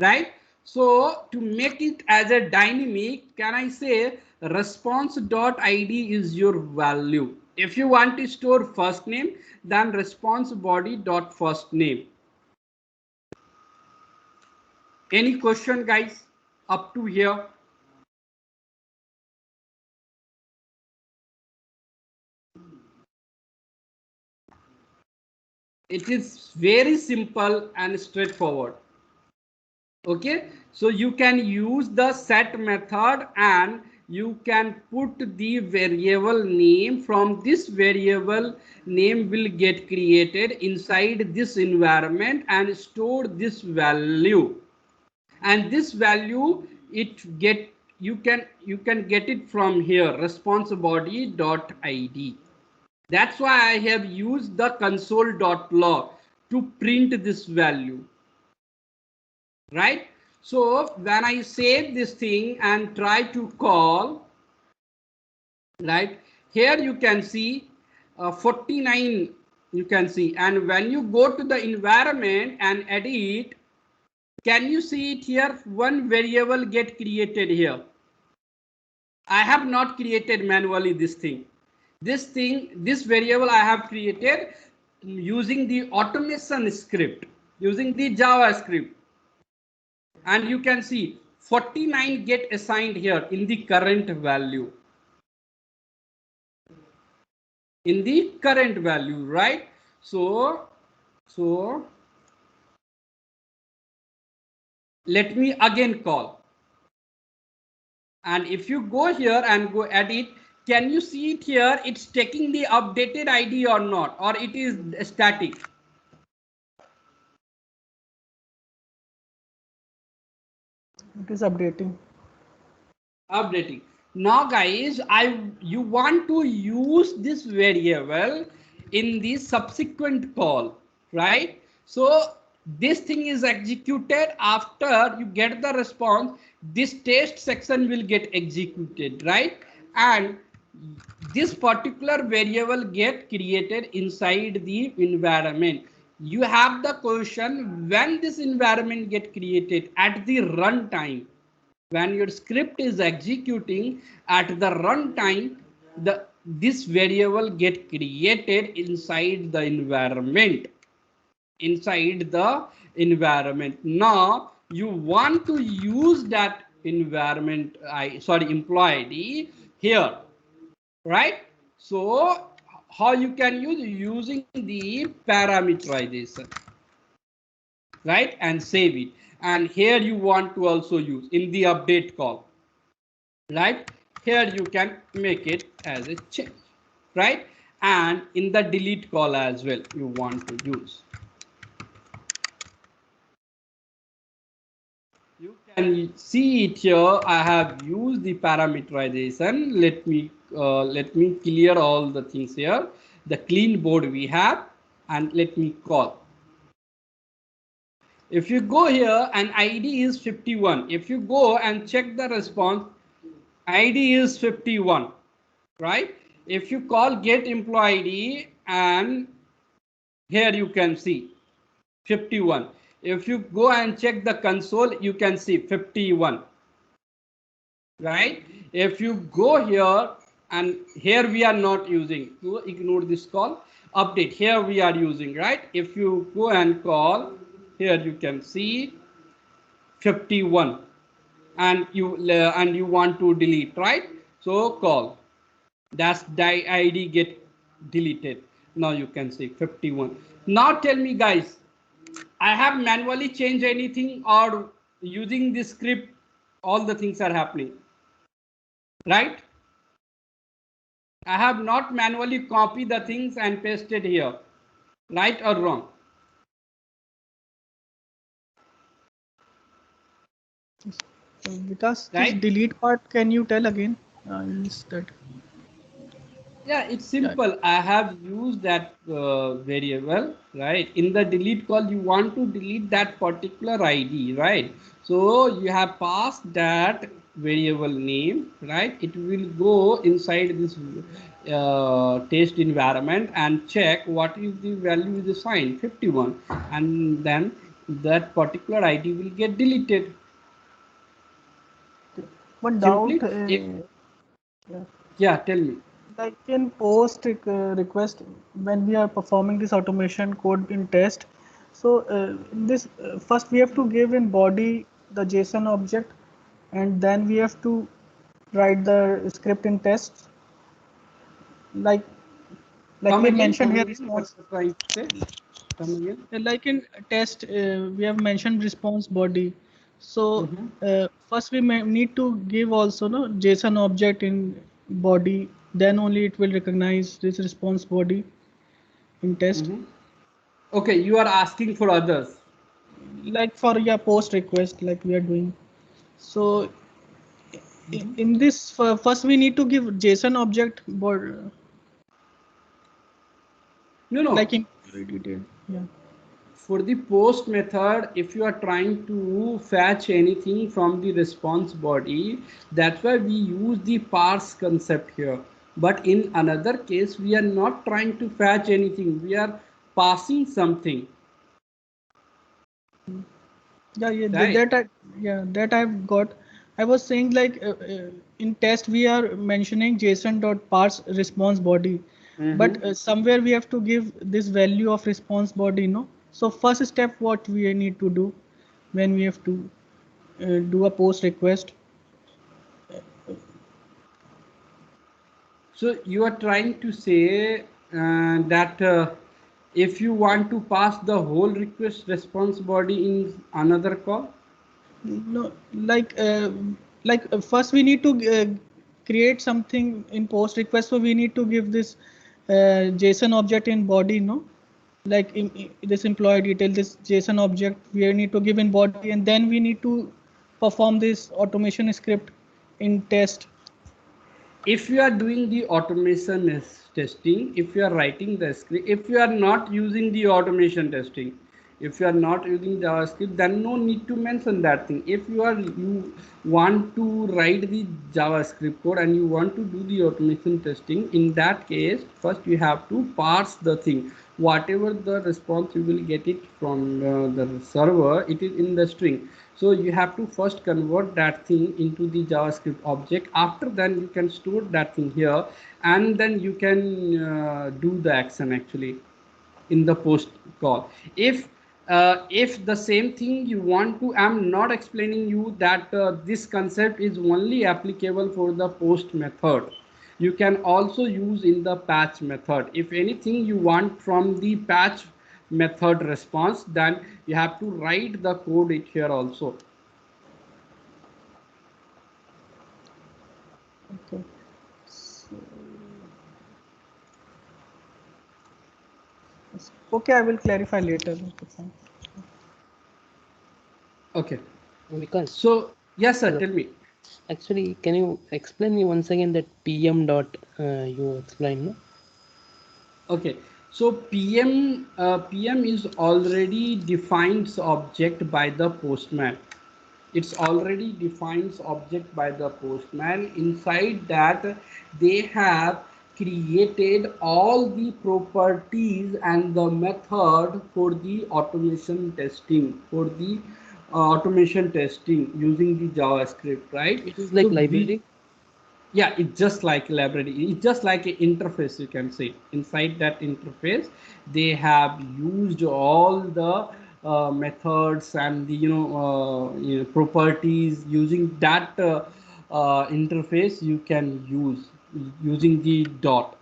right? So to make it as a dynamic, can I say response.id is your value? If you want to store first name, then response body.first name. Any question, guys, up to here? It is very simple and straightforward. Okay, so you can use the set method and you can put the variable name. From this variable name will get created inside this environment and store this value, and this value you can get it from here, response body.id. That's why I have used the console.log to print this value, right? So when I save this thing and try to call, right, here you can see 49, you can see, and when you go to the environment and edit, can you see it here? One variable get created here. I have not created manually this thing. This variable I have created using the automation script, using the JavaScript. And you can see 49 get assigned here in the current value. In the current value, right? So let me again call. And if you go here and go edit, can you see it here? It's taking the updated ID or not, or it is static? It is updating. Now guys, you want to use this variable in the subsequent call, right? So this thing is executed after you get the response. This test section will get executed, right? And this particular variable get created inside the environment. You have the question, when this environment get created at the runtime, when your script is executing at the runtime, this variable get created inside the environment. inside the environment. Now you want to use that environment, employee ID here, right? So how you can use, using the parameterization, right, and save it. And here you want to also use in the update call, right? Here you can make it as a change, right? And in the delete call as well you want to use. You can see it here. I have used the parameterization. Let me clear all the things here. The clean board we have, and let me call. If you go here and ID is 51, if you go and check the response, ID is 51, right? If you call get employee ID, and here you can see 51. If you go and check the console, you can see 51, right? If you go here, and here we are not using, to ignore this call, update, here we are using, right? If you go and call, here you can see 51, and you want to delete, right? So call, that's the ID get deleted. Now you can see 51. Now tell me guys, I have manually changed anything, or using this script all the things are happening, right? I have not manually copied the things and pasted here, right or wrong? Because this Right? delete part, can you tell again? I missed that. Yeah, it's simple. I have used that variable, right? In the delete call, you want to delete that particular ID, right? So you have passed that variable name, right? It will go inside this test environment and check what is the value is assigned, 51, and then that particular ID will get deleted. One Simply, doubt. Yeah. yeah, tell me. Like in post request, when we are performing this automation code in test, so this first we have to give in body the JSON object, and then we have to write the script in test. Like Come we have again, mentioned come here again. What response. you're trying to say? Come again. Like in test, we have mentioned response body. So Mm-hmm. first we may need to give also no JSON object in body. Then only it will recognize this response body in test. Mm-hmm. Okay, you are asking for others. Like for your post request, like we are doing. So Mm-hmm. in this first we need to give JSON object, but No, no. like in detail. Yeah. For the post method, if you are trying to fetch anything from the response body, that's why we use the parse concept here. But in another case, we are not trying to fetch anything. We are passing something, Yeah, yeah, right? that I've got. I was saying like in test we are mentioning JSON dot parse response body, but Mm-hmm. somewhere we have to give this value of response body, no? So first step, what we need to do when we have to do a post request. So you are trying to say that if you want to pass the whole request response body in another call. No, first we need to create something in post request, so we need to give this JSON object in body, no? Like this employee detail, this JSON object we need to give in body, and then we need to perform this automation script in test. If you are doing the automation testing, if you are writing the script, if you are not using the automation testing, if you are not using JavaScript, then no need to mention that thing. If you want to write the JavaScript code and you want to do the automation testing, in that case first you have to parse the thing. Whatever the response you will get it from the server, it is in the string. So you have to first convert that thing into the JavaScript object. After then you can store that thing here, and then you can do the action actually. in the post call. If the same thing you want to, I'm not explaining you that this concept is only applicable for the post method. You can also use in the patch method. If anything you want from the patch method response, then you have to write the code it here also. Okay. So, okay, I will clarify later. Okay, fine. Okay. Because So yes, sir. hello. Tell me. Actually, can you explain me once again that PM dot you explained? No? Okay. So PM is already defines object by the postman. It's already defines object by the postman. Inside that, they have created all the properties and the method for the automation testing, for the automation testing using the JavaScript, right? It is So like we, library. yeah, it's just like a library, it's just like an interface, you can say. Inside that interface they have used all the methods and the properties. Using that interface you can use using the dot.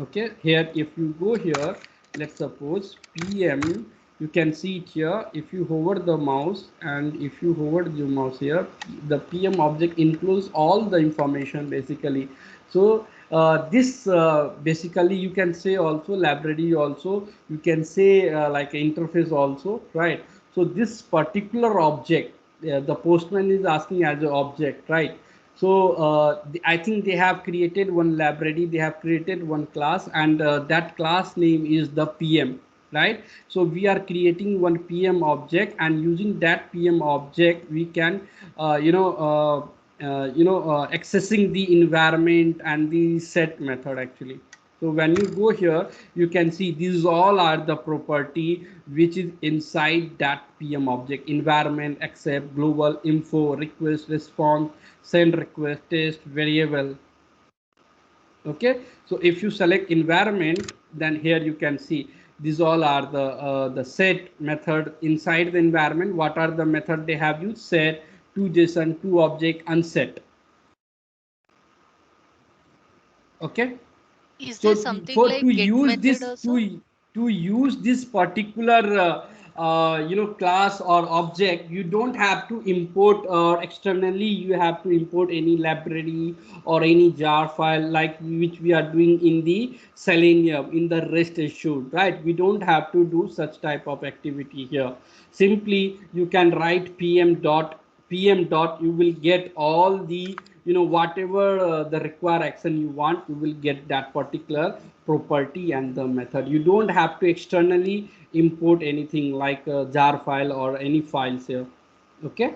Okay, here if you go here, let's suppose PM, you can see it here. If you hover the mouse and if you hover the mouse here, the PM object includes all the information basically. So this basically you can say also library, also you can say like interface also, right? So this particular object, the postman is asking as an object, right? So I think they have created one library, they have created one class, and that class name is the PM, right? So we are creating one PM object, and using that PM object we can accessing the environment and the set method actually. So when you go here, you can see these all are the property which is inside that PM object: environment, accept, global, info, request, response, send request, test, variable. Okay, so if you select environment, then here you can see these all are the set method inside the environment. What are the method they have used? Set, to JSON, to object, unset. Okay. Is So there something for to like get use method this, also? to use this particular class or object, you don't have to import, or externally you have to import any library or any jar file like which we are doing in the Selenium, in the REST assured, right? We don't have to do such type of activity here. Simply you can write PM dot, you will get all the whatever the require action you want, you will get that particular property and the method. You don't have to externally import anything like a jar file or any files here. Okay,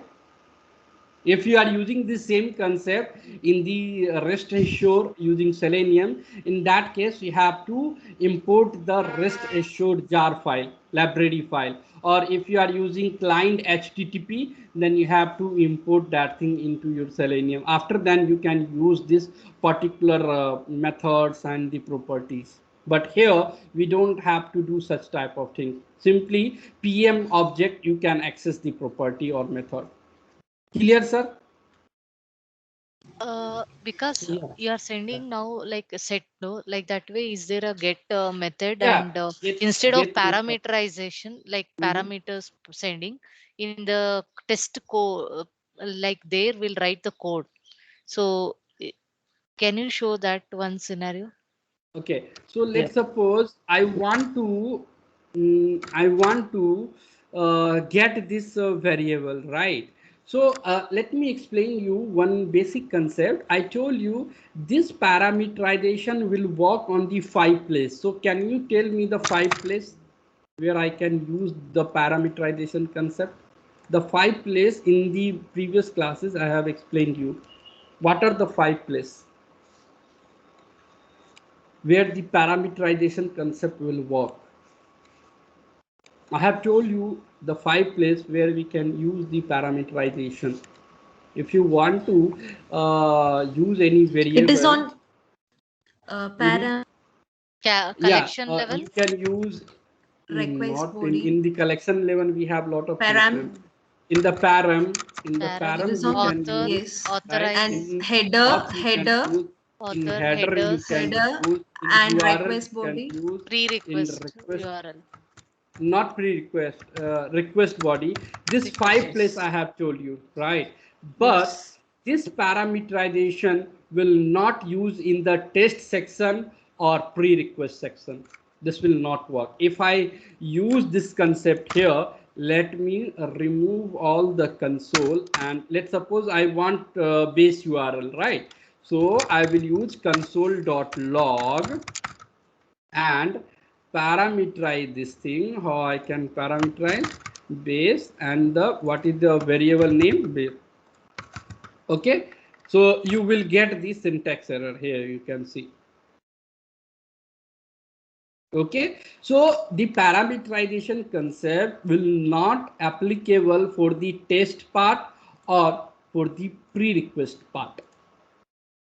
if you are using the same concept in the REST assured using Selenium, in that case you have to import the REST assured jar file, library file. Or if you are using client HTTP, then you have to import that thing into your Selenium. After then you can use this particular methods and the properties. But here we don't have to do such type of things. Simply PM object you can access the property or method. Clear, sir? Because Yeah. you are sending now like a set, no? Like that way, is there a get method, Yeah, and get instead of get method. parameterization, like Mhm. parameters sending in the test code, like there we'll write the code. So can you show that one scenario? Okay, so Yeah. let's suppose I want to get this variable, right? So let me explain you one basic concept. I told you this parameterization will work on the 5 place. So can you tell me the 5 place where I can use the parameterization concept? The 5 place in the previous classes I have explained you. What are the 5 place where the parameterization concept will work? I have told you the 5 place where we can use the parameterization. If you want to use any It is variable. on Mhm. para Collection level. You can use Request not body. in the collection level. We have lot of things. Param. In the param, Param, This you on can author, use, yes. right? authorized, And In header, auth you can header, use, in author, header you headers, can header, use, in and URL request you can body. use, in pre-request request, URL. not pre-request, request body. This Request, five place yes. I have told you, right? But Yes. this parameterization will not use in the test section or pre-request section. This will not work. If I use this concept here, let me remove all the console, and let's suppose I want base URL, right? So I will use console.log and parameterize this thing. How I can parameterize base and the what is the variable name base. Okay, so you will get the syntax error here, you can see. Okay, so the parameterization concept will not applicable for the test part or for the pre-request part.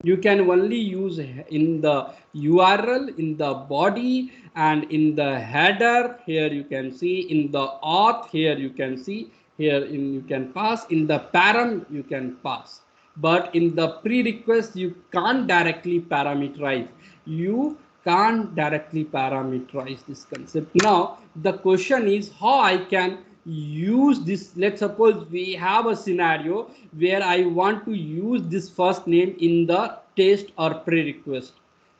You can only use in the URL, in the body, and in the header. Here you can see, in the auth, here you can see, here in you can pass, in the param you can pass. But in the pre-request you can't directly parameterize. You can't directly parameterize this concept. Now the question is how I can use this. Let's suppose we have a scenario where I want to use this first name in the test or pre-request,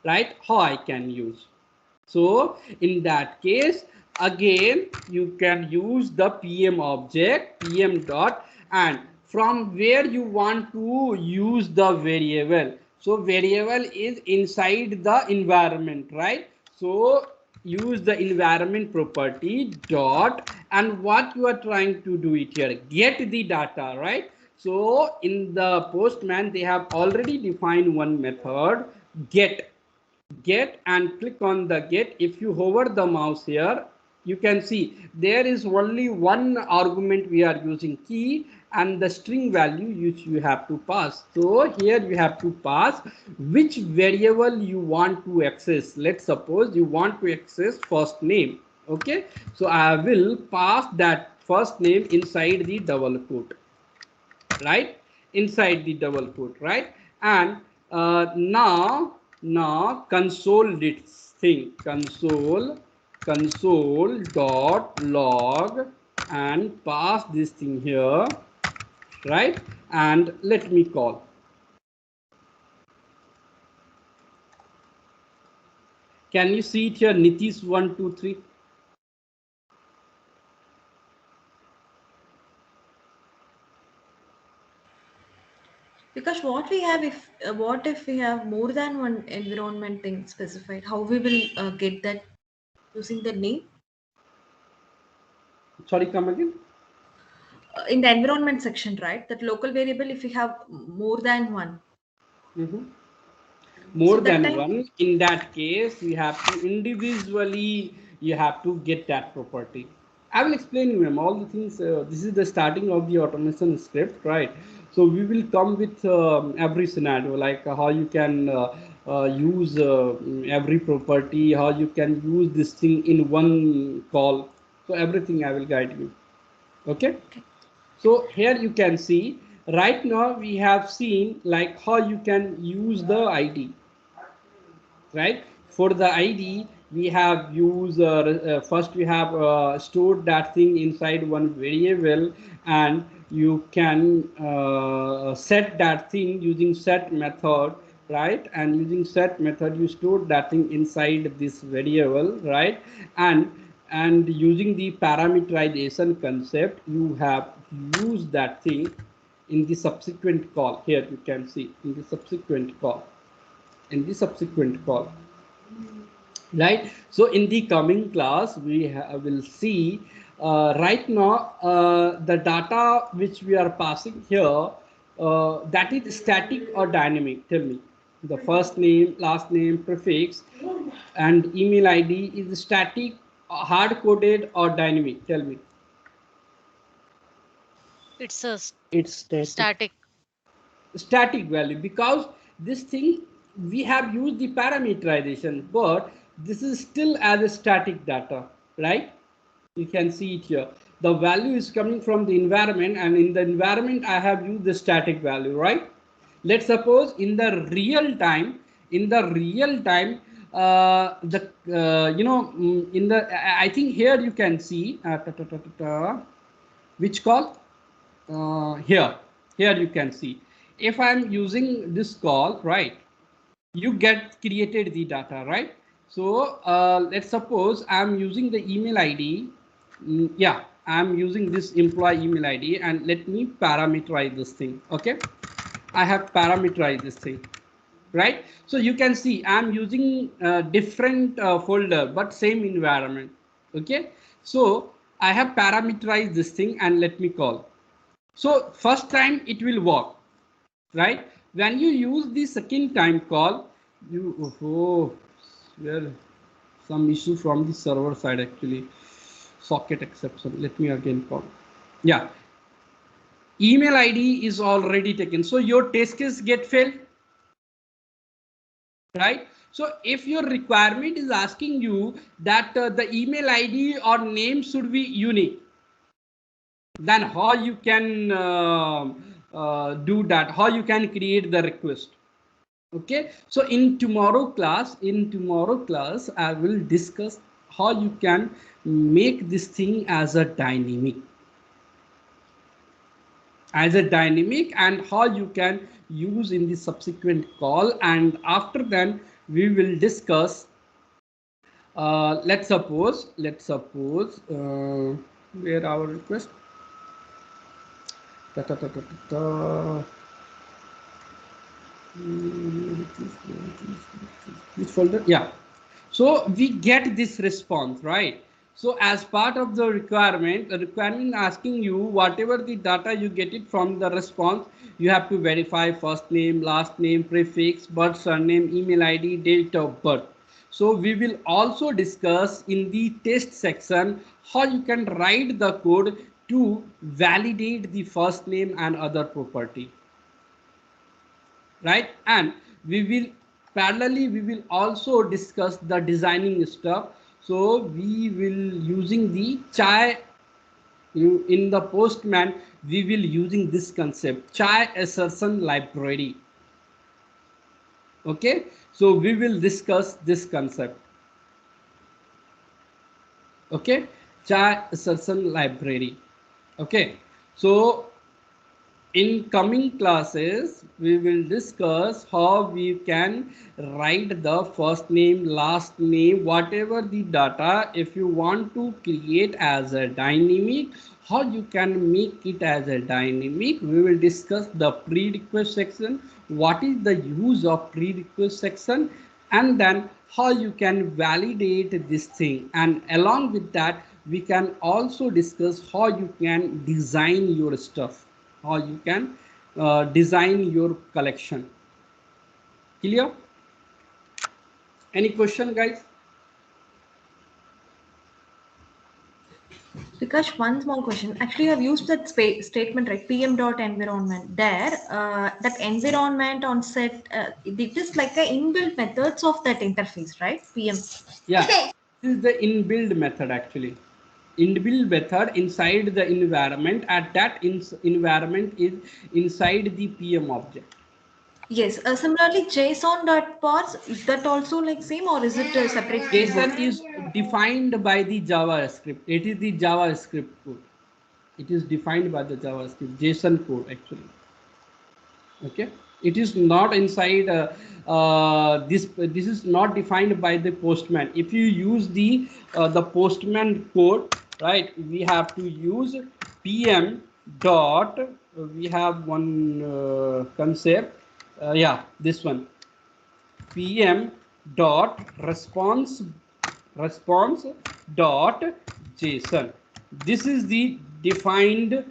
right? How I can use. So in that case, again you can use the PM object, PM dot, and from where you want to use the variable. So variable is inside the environment, right? So use the environment property dot, and what you are trying to do it here, get the data, right? So in the Postman they have already defined one method, get, and click on the get. If you hover the mouse here, you can see there is only one argument we are using, key, and the string value which you have to pass. So here you have to pass which variable you want to access. Let's suppose you want to access first name. Okay, so I will pass that first name inside the double quote, right? Inside the double quote, right? And now console this thing, console dot log, and pass this thing here, right? And let me call. Can you see it here, Nitish 1 2 3? Because what if we have more than one environment thing specified? How we will get that using the name? Sorry, come again. In the environment section, right? That local variable, if we have more than one, More so that than time. one, in that case you have to individually, you have to get that property. I will explain you ma'am all the things. This is the starting of the automation script, right? So we will come with every scenario, like how you can use every property, how you can use this thing in one call. So everything I will guide you. Okay. So here you can see right now we have seen like how you can use the ID, right? For the ID we have used first we have stored that thing inside one variable, and you can set that thing using set method, right? And using set method you store that thing inside this variable, right? And using the parameterization concept you have used that thing in the subsequent call. Here you can see in the subsequent call, in the subsequent call, right? So in the coming class we will see right now the data which we are passing here, that is static or dynamic. Tell me, the first name, last name, prefix, and email ID is static, hard coded, or dynamic? Tell me. It's a It's static. static. Static value, because this thing we have used the parameterization, but this is still as a static data, right? You can see it here. The value is coming from the environment, and in the environment I have used the static value, right? Let's suppose in the real time, the in the I think here you can see which call here you can see, if I'm using this call, right, you get created the data, right? So let's suppose I'm using the email ID. Yeah, I'm using this employee email ID, and let me parameterize this thing. Okay, I have parameterized this thing, right? So you can see I'm using different folder but same environment. Okay, so I have parameterized this thing, and let me call. So first time it will work, right? When you use the second time call, you well, some issue from the server side actually, socket exception. Let me again call. Yeah, email ID is already taken, so your test case get failed, right? So if your requirement is asking you that the email ID or name should be unique, then how you can do that, how you can create the request. Okay, so in tomorrow class I will discuss how you can make this thing as a dynamic, and how you can use in the subsequent call. And after then we will discuss let's suppose where our request ta, ta, ta, ta, ta, ta. Which folder? Yeah, so we get this response, right? So as part of the requirement asking you whatever the data you get it from the response, you have to verify first name, last name, prefix, birth, surname, email ID, date of birth. So we will also discuss in the test section how you can write the code to validate the first name and other property, right? And we will also discuss the designing stuff. So we will using the chai, in the Postman we will using this concept, chai assertion library. Okay, so we will discuss this concept. Okay, chai assertion library. Okay, so in coming classes, we will discuss how we can write the first name, last name, whatever the data. If you want to create as a dynamic, how you can make it as a dynamic. We will discuss the pre-request section, what is the use of pre-request section, and then how you can validate this thing. And along with that, we can also discuss how you can design your stuff, how you can design your collection. Clear? Any question, guys? Because one small question. Actually, I've used that statement, right? PM dot environment. There, that environment on set, it is like a inbuilt methods of that interface, right? PM. Yeah, this is the inbuilt method actually. Inbuilt method inside the environment, and that environment is inside the PM object. Yes. Similarly, JSON dot parse, is that also like same, or is it a separate? JSON is defined by the JavaScript. It is the JavaScript code. It is defined by the JavaScript JSON code actually. Okay, it is not inside this is not defined by the Postman. If you use the Postman code, right, we have to use PM dot, we have one concept, yeah, this one, PM dot response dot JSON. This is the defined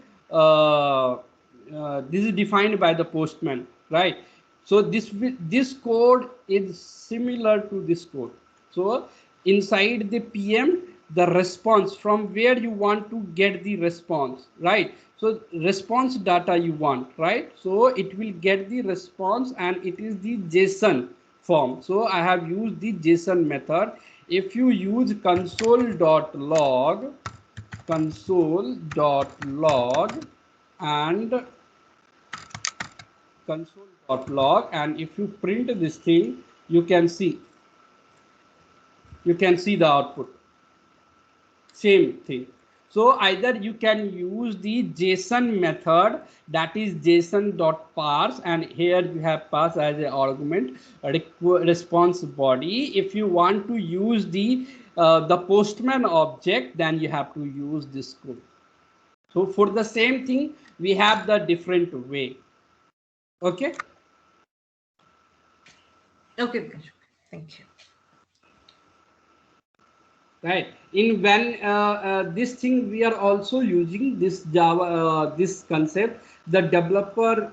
this is defined by the Postman, right? So this code is similar to this code. So inside the PM, the response, from where you want to get the response, right? So response data you want, right? So it will get the response, and it is the JSON form. So I have used the JSON method. if you use console.log and console.log, and if you print this thing, you can see the output. Same thing. So either you can use the JSON method, that is json.parse, and here you have pass as an argument response body. If you want to use the Postman object, then you have to use this code. So for the same thing, we have the different way. Okay. Okay, Vikash. Thank you. Right. In when this thing we are also using this Java, this concept, the developer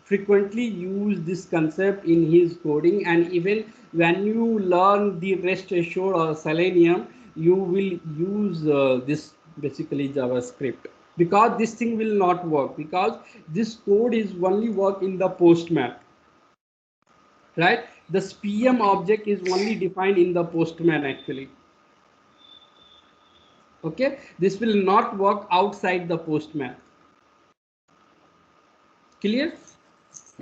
frequently use this concept in his coding, and even when you learn the REST assured or Selenium, you will use this basically JavaScript, because this thing will not work, because this code is only work in the Postman. Right. The PM object is only defined in the Postman actually. Okay, this will not work outside the Postman. Clear?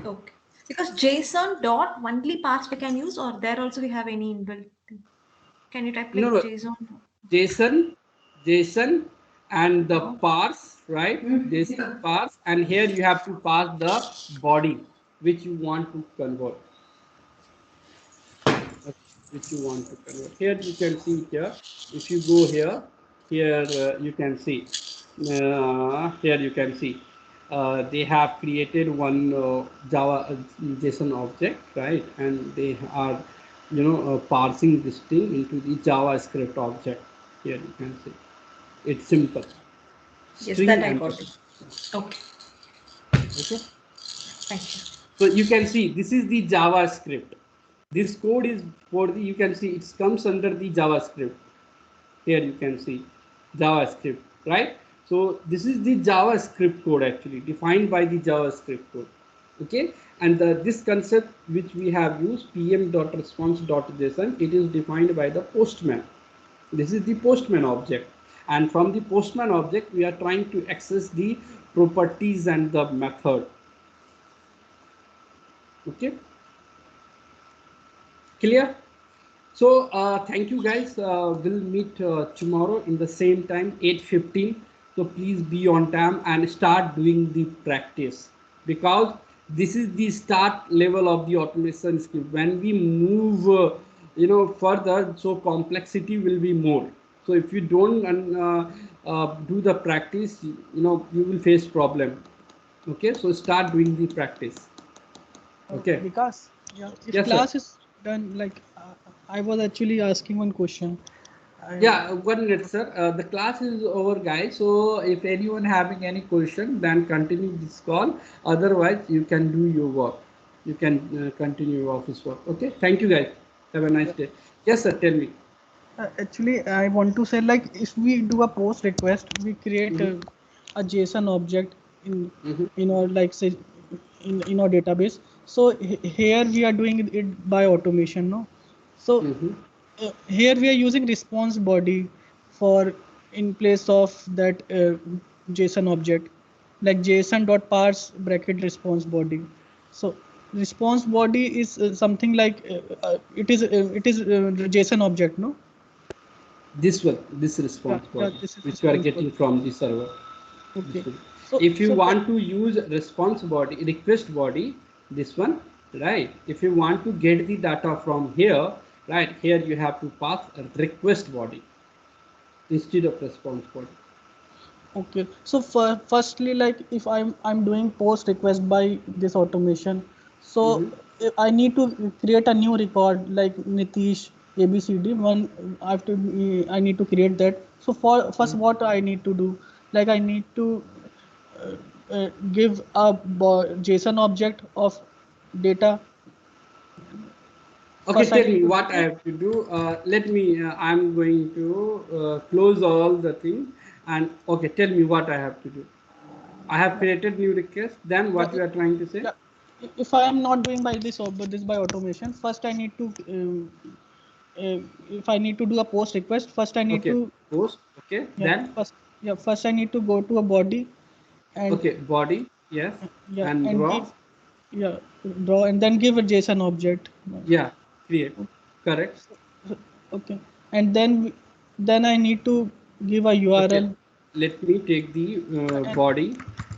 Okay. Because JSON dot only parse we can use, or there also we have any inbuilt thing? Can you type like No, JSON? JSON and the parse, right? JSON parse, and here you have to pass the body which you want to convert. Which you want to convert. Here you can see here. If you go here, you can see. Here you can see. They have created one Java JSON object, right? And they are, parsing this thing into the JavaScript object. Here you can see. It's simple. Yes, String that I and got it. Okay. Okay. Thank you. So you can see this is the JavaScript. This code is for the, you can see it comes under the JavaScript. Here you can see JavaScript, right? So this is the JavaScript code actually defined by the JavaScript code. Okay, and this concept which we have used, pm.response.json, it is defined by the Postman. This is the Postman object, and from the Postman object we are trying to access the properties and the method. Okay, clear? So thank you guys. We'll meet tomorrow in the same time, 8:15. So please be on time and start doing the practice, because this is the start level of the automation skill. When we move, further, so complexity will be more. So if you don't do the practice, you will face problem. Okay, so start doing the practice. Okay. Because if Yes, class sir. is done, like I was actually asking one question. Yeah, 1 minute, sir. The class is over, guys. So if anyone having any question, then continue this call. Otherwise, you can do your work. You can continue your office work. Okay. Thank you, guys. Have a nice day. Yes, sir. Tell me. Actually, I want to say, like, if we do a post request, we create a JSON object in our, like, say in our database. So here we are doing it by automation, no? So here we are using response body for in place of that JSON object, like JSON.parse bracket response body. So response body is something like it is JSON object, no? This response body, This is which you are response getting body. from the server. Okay. If you So want to use response body, request body, this one, right? If you want to get the data from here, right, here you have to pass a request body instead of response body. okay. So firstly, like if I'm doing post request by this automation, so I need to create a new record like Nitish ABCD. I need to create that. So for first, what I need to do, like I need to give a JSON object of data. Okay, First, I tell need me to what I have to do. Let me, I'm going to close all the thing, and okay, tell me what I have to do. I have created new request. Then what you are trying to say? yeah, if I am not doing by this by automation, first I need to if I need to do a post request, first I need Okay, to post. Okay, then first I need to go to a body and okay, body. Yes, and and draw. give draw and then give a JSON object. Yeah, create. Correct. Okay, and then I need to give a Okay, URL. let me take the And body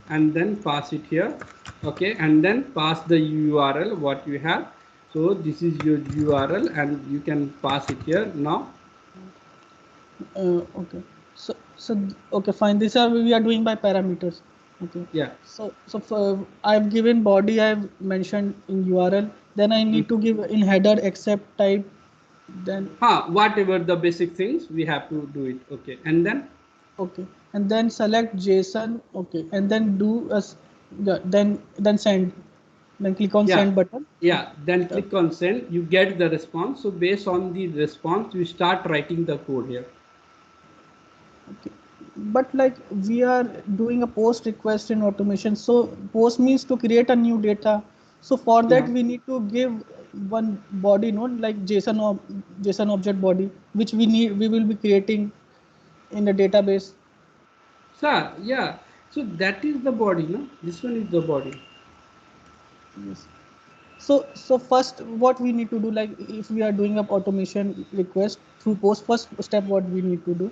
and then pass it here. Okay, and then pass the URL what you have. So this is your URL and you can pass it here now. okay, okay, fine. These are we are doing by parameters. Okay, Yeah. so for, I've given body, I've mentioned in URL. Then I need to give in header accept type. Then Whatever the basic things we have to do it. Okay, and then okay, and then select JSON. Okay, and then do as then send. Then click on yeah, send button. yeah. Then Uh, click on send. You get the response. So based on the response, you start writing the code here. Okay. But like we are doing a post request in automation. So post means to create a new data. So for that Yeah. we need to give one body node like JSON object body, which we will be creating in the database. Sir, yeah. So that is the body, no? This one is the body. Yes. So first what we need to do, like if we are doing a automation request through post, first step what we need to do.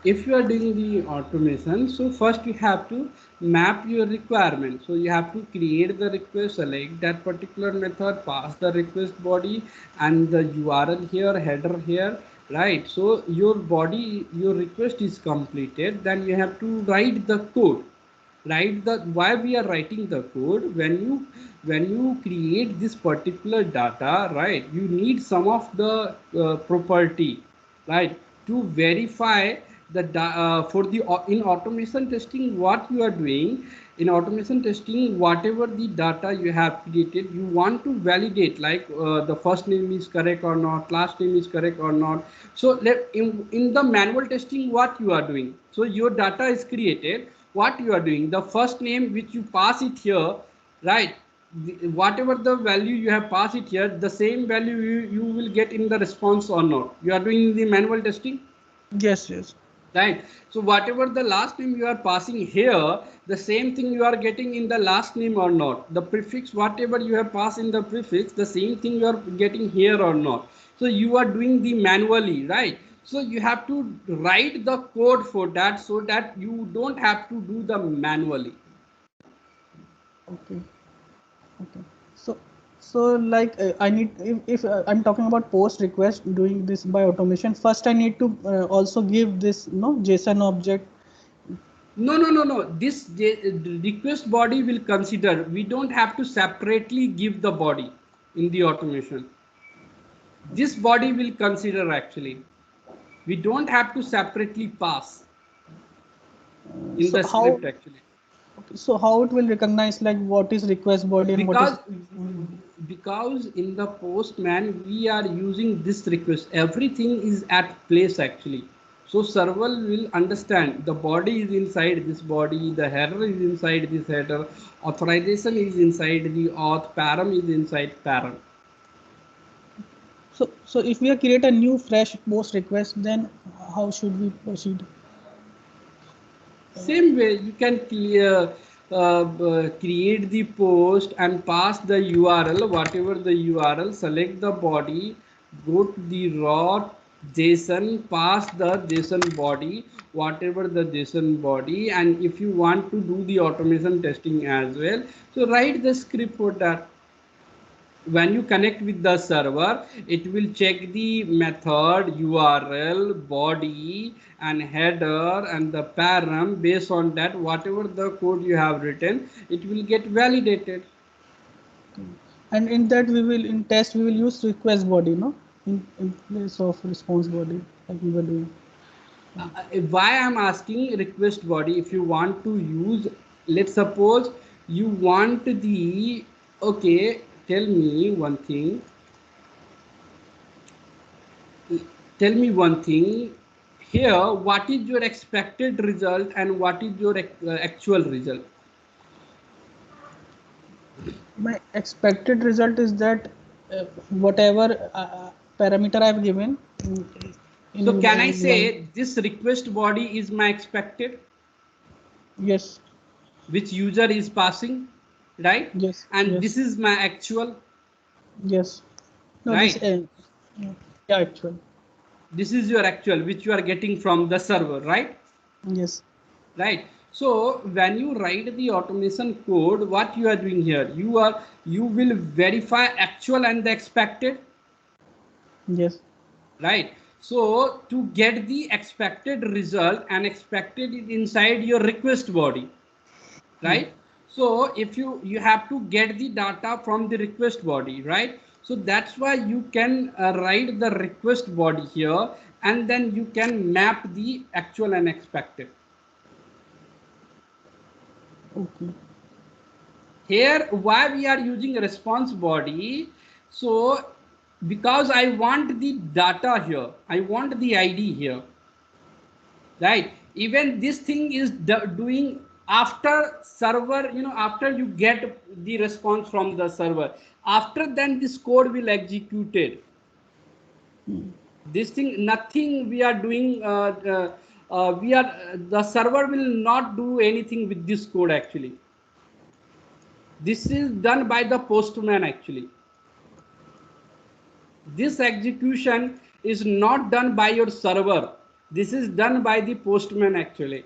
If you are doing the automation, so first you have to map your requirement. So you have to create the request, select that particular method, pass the request body and the URL here, header here, right? So your body, your request is completed, then you have to write the code. Write the why we are writing the code. When you create this particular data, right, you need some of the property, right, to verify the for the in automation testing what you are doing. In automation testing, whatever the data you have created, you want to validate like the first name is correct or not, last name is correct or not. So in the manual testing, what you are doing, so your data is created, what you are doing, the first name which you pass it here, right, whatever the value you have passed it here, the same value you will get in the response or not, you are doing the manual testing, Yes. right? So whatever the last name you are passing here, the same thing you are getting in the last name or not, the prefix whatever you have passed in the prefix, the same thing you are getting here or not. So you are doing the manually, right? So you have to write the code for that so that you don't have to do the manually. Okay. Okay. So, like I need if I'm talking about post request doing this by automation. First, I need to also give this JSON object. No. This request body will consider. We don't have to separately give the body in the automation. This body will consider actually. We don't have to separately pass in So the how script actually. how it will recognize like what is request body and what is because because in the postman we are using this request, everything is at place actually. So server will understand the body is inside this body, the header is inside this header, authorization is inside the auth, param is inside param. so if we create a new fresh post request, then how should we proceed? Same way you can create the post and pass the URL, whatever the URL, select the body, go to the raw JSON, pass the JSON body, whatever the JSON body, and if you want to do the automation testing as well, so write the script for that. When you connect with the server, it will check the method, URL, body and header and the param. Based on that, whatever the code you have written, it will get validated. And in that in test we will use request body, no, in place of response body like we were doing. Why I'm asking request body, if you want to use, let's suppose you want the, okay, tell me one thing, tell me one thing here, what is your expected result and what is your actual result? My expected result is that whatever parameter I've given. So can I in say this request body is my expected, yes, which user is passing, right? yes, And yes, this is my actual, yes. No, this right? yeah, actual. This is your actual, which you are getting from the server, right? Yes, Right. So when you write the automation code, what you are doing here, you will verify actual and the expected, yes, right? So to get the expected result and expected it inside your request body, right? So if you have to get the data from the request body, right? So that's why you can write the request body here, and then you can map the actual and expected. okay, Here why we are using a response body, so because I want the data here, I want the ID here, right? Even this thing is doing after server, after you get the response from the server, after then this code will execute it. This thing, nothing we are doing, we are the server will not do anything with this code actually. This is done by the postman actually. This execution is not done by your server. This is done by the postman actually.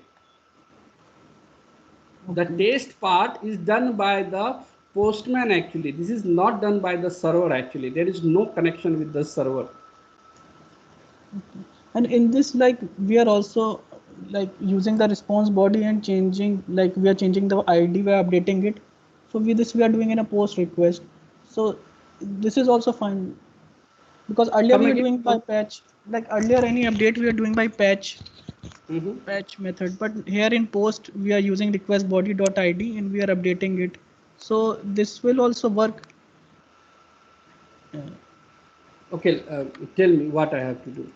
The test part is done by the postman actually. This is not done by the server actually. There is no connection with the server. and in this, like, we are also like using the response body and changing, like we are changing the ID by updating it. So with this we are doing in a post request. So this is also fine, because earlier Come we were again. doing by patch, like earlier any update we are doing by patch Mhm. method, but here in post we are using request body dot id and we are updating it. So this will also work. Okay, tell me what I have to do.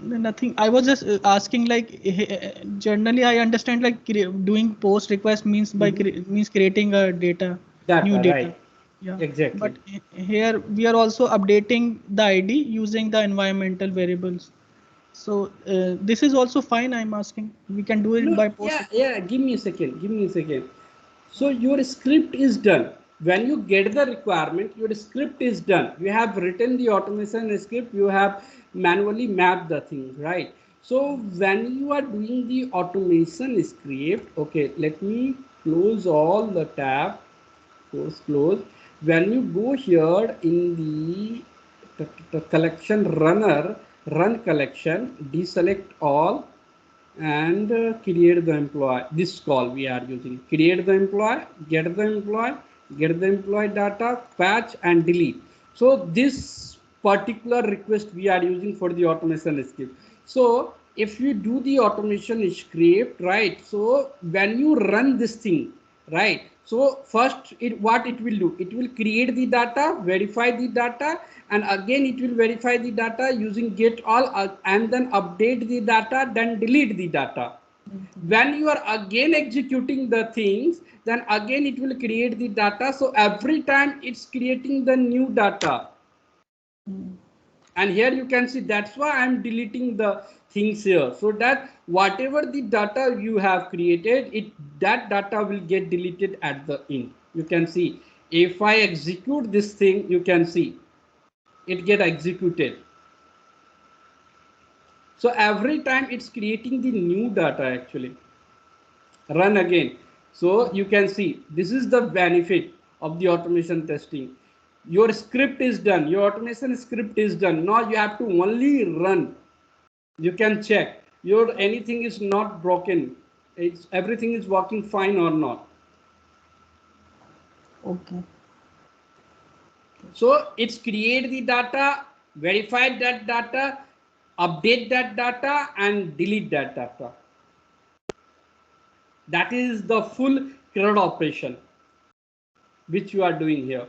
Nothing. I was just asking, like, generally I understand, like, doing post request means by Mhm. means creating a data, new Data, data. right? Yeah. Exactly. But here we are also updating the ID using the environmental variables. So this is also fine. I'm asking. We can do it No, by post yeah, request. yeah. Give me a second. Give me a second. So your script is done. When you get the requirement, your script is done. You have written the automation script. You have manually mapped the thing, right? So when you are doing the automation script, okay, let me close all the tab. Close. When you go here in the collection runner, run collection, deselect all, and create the employee. This call we are using, create the employee, get the employee data, patch and delete. So this particular request we are using for the automation script. So if you do the automation script, right, so when you run this thing, right, so first what it will do, it will create the data, verify the data, and again it will verify the data using get all, and then update the data, then delete the data. When you are again executing the things, then again it will create the data. So every time it's creating the new data. And here you can see, that's why I'm deleting the things here, so that whatever the data you have created, that data will get deleted at the end. You can see, if I execute this thing, you can see it get executed. So every time it's creating the new data actually. Run again. So you can see, this is the benefit of the automation testing. Your script is done, your automation script is done. Now you have to only run. You can check your anything is not broken, it's everything is working fine or not. Okay. So it's create the data, verify that data, update that data, and delete that data. That is the full CRUD operation which you are doing here.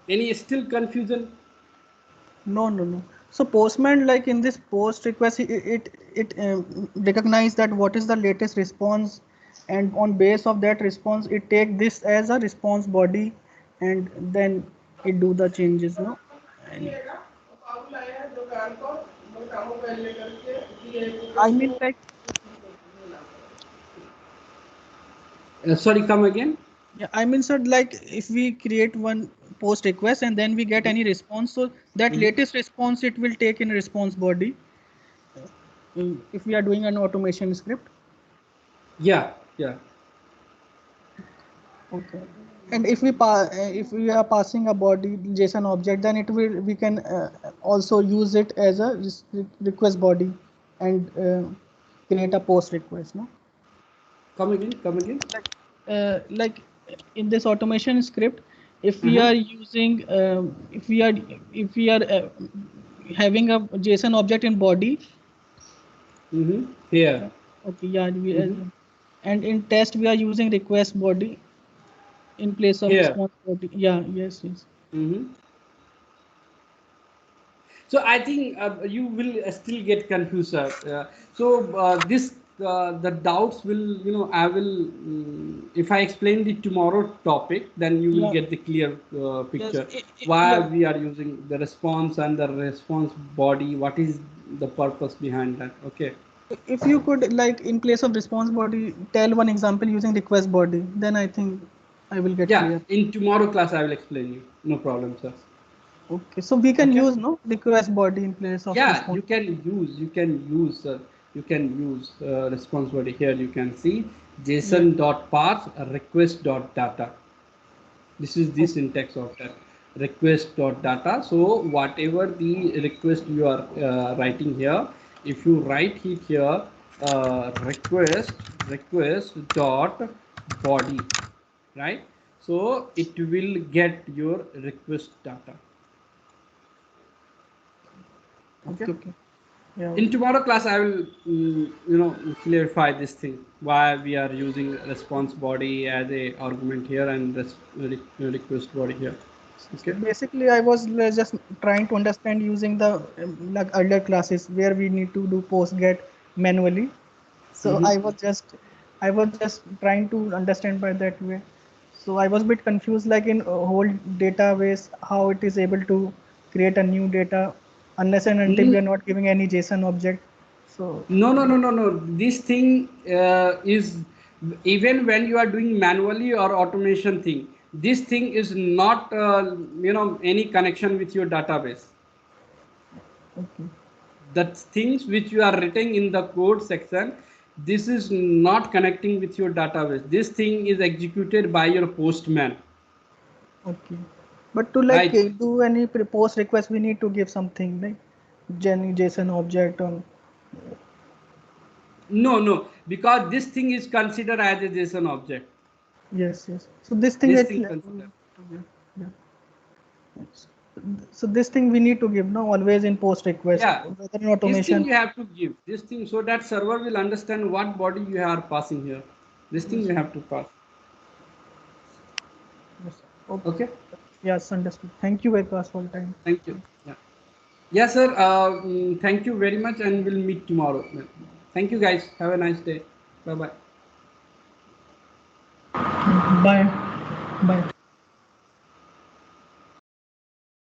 Any still confusion? No, no, no. So Postman, like in this post request, it recognize that what is the latest response and on base of that response, it take this as a response body, and then it do the changes, no? And I mean, like, Sorry, come again. yeah, I mean, so like if we create one post request and then we get any response, so that Mhm. latest response it will take in response body. If we are doing an automation script. Yeah, yeah. Okay. And if we are passing a body JSON object, then it will we can also use it as a request body and create a post request. No. Come again. Come again. Like in this automation script, if we Uh-huh. are using if we are having a JSON object in body. Mm-hmm. Here. Okay. Yeah. Mm-hmm. And in test we are using request body in place of Here. response body. Yeah. Yes. Yes. Mm-hmm. So I think you will still get confused, sir. This the doubts will, I will, if I explain the tomorrow topic, then you will Yeah. get the clear Yes. picture why Yeah. we are using the response and the response body. What is the purpose behind that? Okay. If you could, like, in place of response body, tell one example using request body, then I think I will get Yeah. clear. In tomorrow class, I will explain you. No problem, sir. Okay, so we can Okay. use no request body in place of Yeah, response. you can use responsibility. Here you can see Yeah. json dot parse request dot data. This is the Okay. syntax of that request dot data. So whatever the request you are writing here, if you write it here, request dot body, right? So it will get your request data. Okay. Okay. Okay. Yeah. In tomorrow class I will clarify this thing, why we are using response body as a argument here and request body here. So Okay. basically, I was just trying to understand using the like earlier classes where we need to do post get manually. So Mm-hmm. I was just trying to understand by that way. So I was a bit confused, like in a whole database, how it is able to create a new data unless and until we are not giving any JSON object. So No. This thing is, even when you are doing manually or automation thing, this thing is not any connection with your database. okay, The things which you are writing in the code section, this is not connecting with your database. This thing is executed by your postman, okay. But to like right? do any post request, we need to give something like JSON object on. No, because this thing is considered as a JSON object. Yes, yes. So this thing This it, thing considered. yeah. So this thing we need to give no always in post request, Yeah, whether in this thing automation. you have to give this thing so that server will understand what body you are passing here. This thing Yes, you have to pass. yes. Okay. Okay. Yes, understood. Thank you, Vikas, for the time. Thank you. Yeah. Yes, sir. Thank you very much, and we'll meet tomorrow. Thank you, guys. Have a nice day. Bye bye. Bye. Bye.